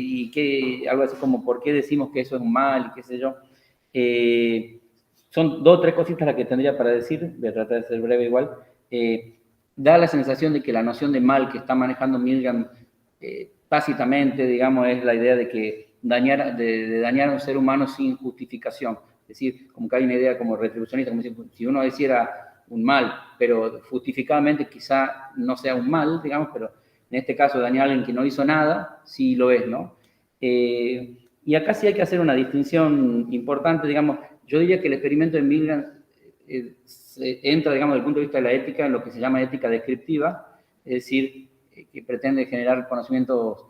algo así como por qué decimos que eso es un mal y qué sé yo. Son 2 o 3 cositas las que tendría para decir, voy a tratar de ser breve igual. Da la sensación de que la noción de mal que está manejando Milgram tácitamente, digamos, es la idea de que dañar a un ser humano sin justificación. Es decir, como que hay una idea como retribucionista, como si uno hiciera un mal, pero justificadamente quizá no sea un mal, digamos, pero en este caso dañar a alguien que no hizo nada, sí lo es, ¿no? Y acá sí hay que hacer una distinción importante, digamos, yo diría que el experimento de Milgram entra, digamos, desde el punto de vista de la ética, en lo que se llama ética descriptiva, es decir, que pretende generar conocimientos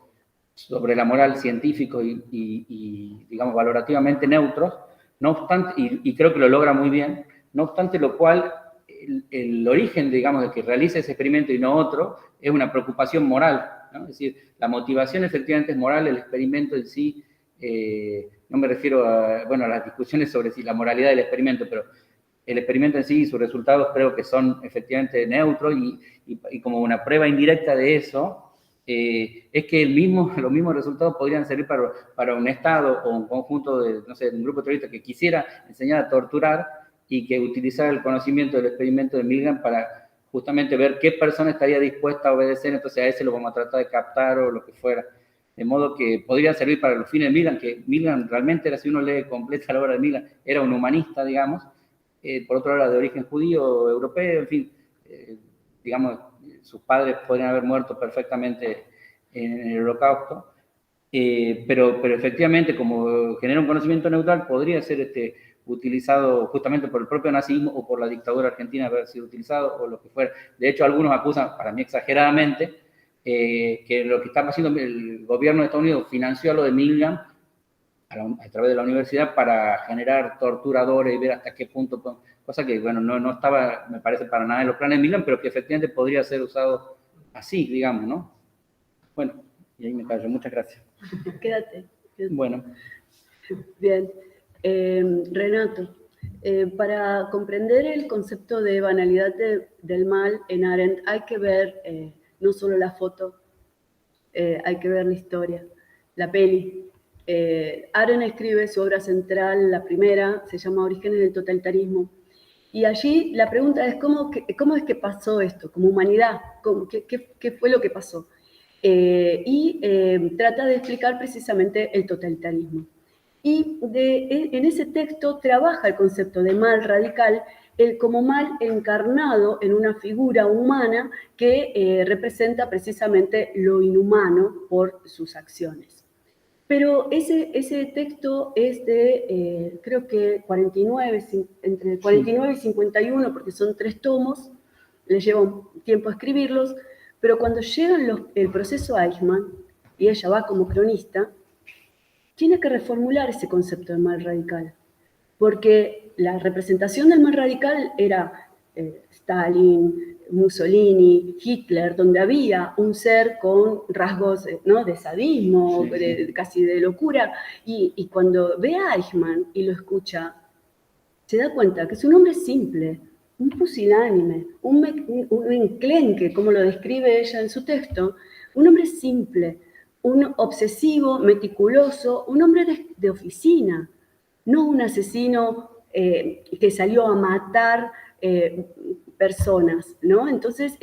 sobre la moral científico y digamos, valorativamente neutros, no obstante, y creo que lo logra muy bien, no obstante lo cual, el origen, digamos, de que realice ese experimento y no otro, es una preocupación moral, ¿no? Es decir, la motivación efectivamente es moral, el experimento en sí, no me refiero a las discusiones sobre si la moralidad del experimento, pero el experimento en sí y sus resultados creo que son efectivamente neutros y como una prueba indirecta de eso, es que los mismos resultados podrían servir para un Estado o un conjunto de, no sé, un grupo terrorista que quisiera enseñar a torturar y que utilizara el conocimiento del experimento de Milgram para justamente ver qué persona estaría dispuesta a obedecer, entonces a ese lo vamos a tratar de captar o lo que fuera. De modo que podría servir para los fines de Milgram, que Milgram realmente era, si uno lee completa la obra de Milgram, era un humanista, digamos, por otro lado, de origen judío, europeo, en fin, digamos, sus padres podrían haber muerto perfectamente en el Holocausto, pero efectivamente, como genera un conocimiento neutral, podría ser utilizado justamente por el propio nazismo o por la dictadura argentina haber sido utilizado o lo que fuera. De hecho, algunos acusan, para mí exageradamente, que lo que está haciendo el gobierno de Estados Unidos financió a lo de Milgram a través de la universidad para generar torturadores y ver hasta qué punto, cosa que, bueno, no estaba, me parece, para nada en los planes de Milgram, pero que efectivamente podría ser usado así, digamos, ¿no? Bueno, y ahí me callo. Muchas gracias. Quédate. Bueno. Bien. Renato, para comprender el concepto de banalidad del mal en Arendt hay que ver no solo la foto, hay que ver la historia, la peli. Arendt escribe su obra central, la primera, se llama Orígenes del totalitarismo, y allí la pregunta es ¿cómo es que pasó esto como humanidad? ¿Qué fue lo que pasó? trata de explicar precisamente el totalitarismo. Y en ese texto trabaja el concepto de mal radical como mal encarnado en una figura humana que representa precisamente lo inhumano por sus acciones. Pero ese texto es de, creo que 49, entre 49 y 51, porque son 3 tomos, les lleva un tiempo escribirlos, pero cuando llega el proceso Eichmann, y ella va como cronista, tiene que reformular ese concepto de mal radical, porque la representación del mal radical era Stalin, Mussolini, Hitler, donde había un ser con rasgos, ¿no?, de sadismo, casi de locura, y cuando ve a Eichmann y lo escucha, se da cuenta que es un hombre simple, un pusilánime, un enclenque, como lo describe ella en su texto, un hombre simple, un obsesivo, meticuloso, un hombre de oficina, no un asesino que salió a matar personas, ¿no? Entonces,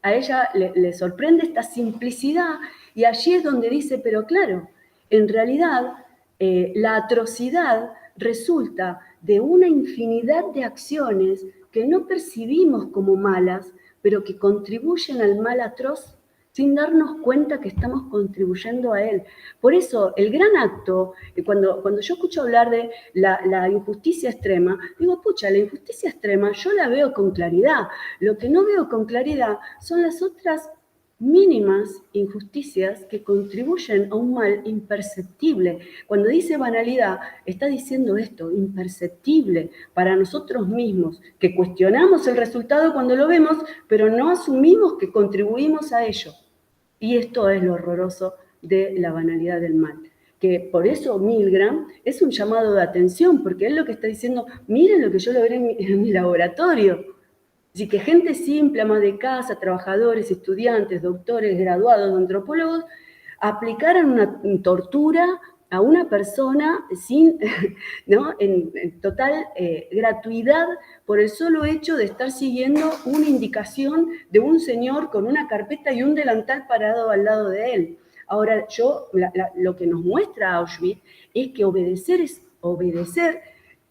a ella le sorprende esta simplicidad, y allí es donde dice, pero claro, en realidad la atrocidad resulta de una infinidad de acciones que no percibimos como malas, pero que contribuyen al mal atroz sin darnos cuenta que estamos contribuyendo a él. Por eso, el gran acto, cuando yo escucho hablar de la injusticia extrema, digo, pucha, la injusticia extrema yo la veo con claridad. Lo que no veo con claridad son las otras mínimas injusticias que contribuyen a un mal imperceptible. Cuando dice banalidad, está diciendo esto, imperceptible para nosotros mismos, que cuestionamos el resultado cuando lo vemos, pero no asumimos que contribuimos a ello. Y esto es lo horroroso de la banalidad del mal. Que por eso Milgram es un llamado de atención, porque él lo que está diciendo, miren lo que yo logré en mi laboratorio. Así que gente simple, ama de casa, trabajadores, estudiantes, doctores, graduados, antropólogos, aplicaran una tortura a una persona ¿no?, en total gratuidad por el solo hecho de estar siguiendo una indicación de un señor con una carpeta y un delantal parado al lado de él. Ahora, lo que nos muestra Auschwitz es que obedecer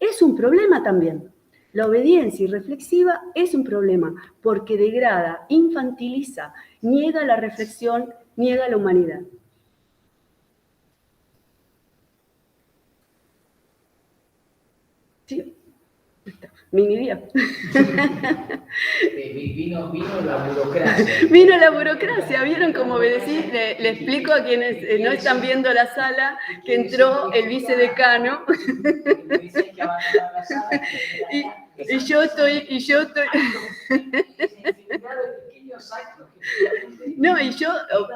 es un problema también. La obediencia irreflexiva es un problema porque degrada, infantiliza, niega la reflexión, niega la humanidad. Sí, mini día. Vino la burocracia. Vino la burocracia, ¿vieron cómo obedecí? Le explico a quienes no están viendo la sala que entró el vicedecano. Y yo estoy... No, y yo,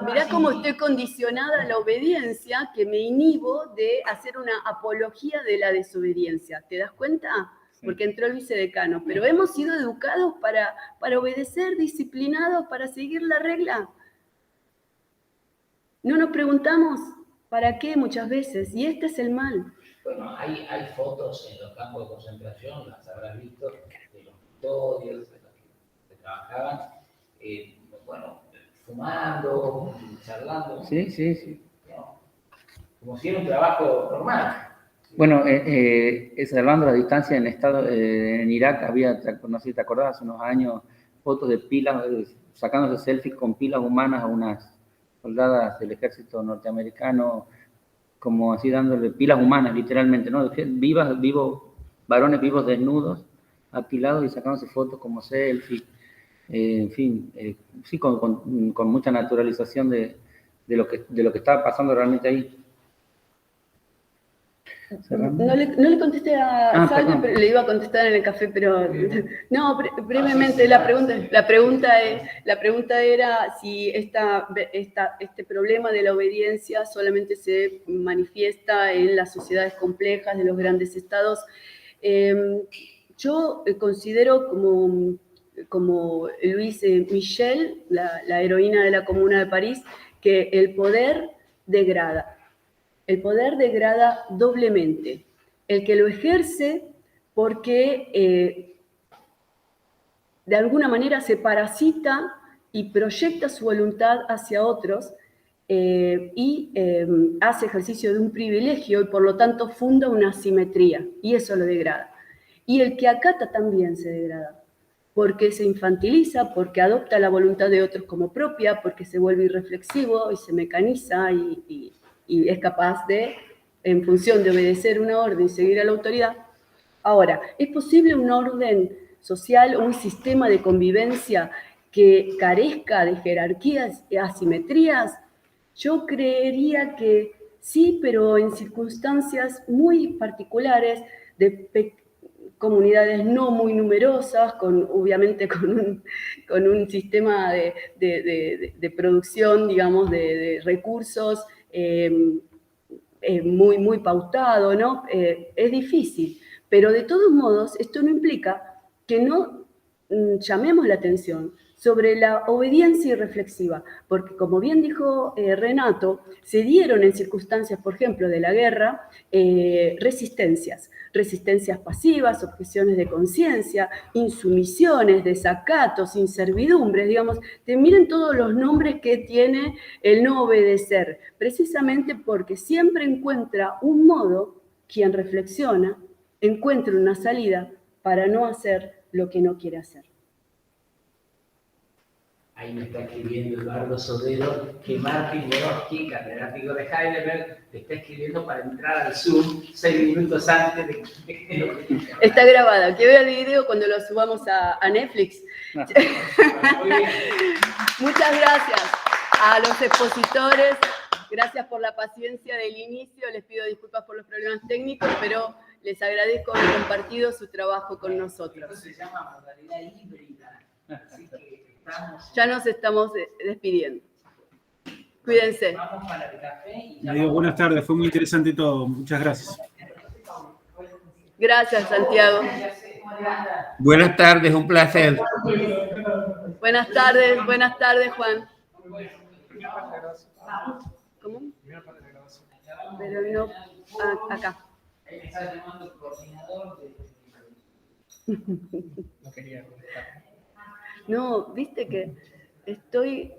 mirá cómo estoy condicionada a la obediencia, que me inhibo de hacer una apología de la desobediencia. ¿Te das cuenta? Porque entró el vicedecano. Pero hemos sido educados para obedecer, disciplinados, para seguir la regla. No nos preguntamos para qué muchas veces, y este es el mal. Bueno, hay fotos en los campos de concentración, las habrás visto, de los custodios, de los que trabajaban, bueno, fumando, charlando. Sí. ¿No? Como si era un trabajo normal. Bueno, salvando la distancia en Irak, había, no sé si te acordás, hace unos años, fotos de pilas, sacándose selfies con pilas humanas a unas soldadas del ejército norteamericano, como así dándole pilas humanas, literalmente, ¿no? Varones vivos desnudos, apilados y sacándose fotos como selfies, en fin, sí, con mucha naturalización de lo que estaba pasando realmente ahí. No le contesté a Salve, pero le iba a contestar en el café, pero no, brevemente, la pregunta era si este problema de la obediencia solamente se manifiesta en las sociedades complejas de los grandes estados. Yo considero como Louise Michel, la heroína de la Comuna de París, que el poder degrada. El poder degrada doblemente. El que lo ejerce porque de alguna manera se parasita y proyecta su voluntad hacia otros y hace ejercicio de un privilegio y por lo tanto funda una asimetría y eso lo degrada. Y el que acata también se degrada, porque se infantiliza, porque adopta la voluntad de otros como propia, porque se vuelve irreflexivo y se mecaniza y es capaz de, en función de obedecer una orden y seguir a la autoridad. Ahora, ¿es posible un orden social o un sistema de convivencia que carezca de jerarquías y asimetrías? Yo creería que sí, pero en circunstancias muy particulares de comunidades no muy numerosas, obviamente con un sistema de producción, digamos, de recursos muy, muy pautado, ¿no? Es difícil, pero de todos modos esto no implica que no llamemos la atención sobre la obediencia irreflexiva, porque como bien dijo Renato, se dieron en circunstancias, por ejemplo, de la guerra, resistencias pasivas, objeciones de conciencia, insumisiones, desacatos, inservidumbres, digamos, miren todos los nombres que tiene el no obedecer, precisamente porque siempre encuentra un modo, quien reflexiona, encuentra una salida para no hacer lo que no quiere hacer. Ahí me está escribiendo Eduardo Sodero que Martin Miroski, catedrático de Heidelberg, te está escribiendo para entrar al Zoom 6 minutos antes de que... Está grabada, que vea el video cuando lo subamos a Netflix. Muchas gracias a los expositores, gracias por la paciencia del inicio, les pido disculpas por los problemas técnicos, pero les agradezco haber compartido su trabajo con nosotros. Esto se llama modalidad híbrida, así que ya nos estamos despidiendo. Cuídense. Vamos para el café y ya Digo, buenas tardes, fue muy interesante todo. Muchas gracias. Gracias, Santiago. Buenas tardes, un placer. Buenas tardes, Juan. ¿Cómo? Pero no, acá. No quería contestar. No, viste que estoy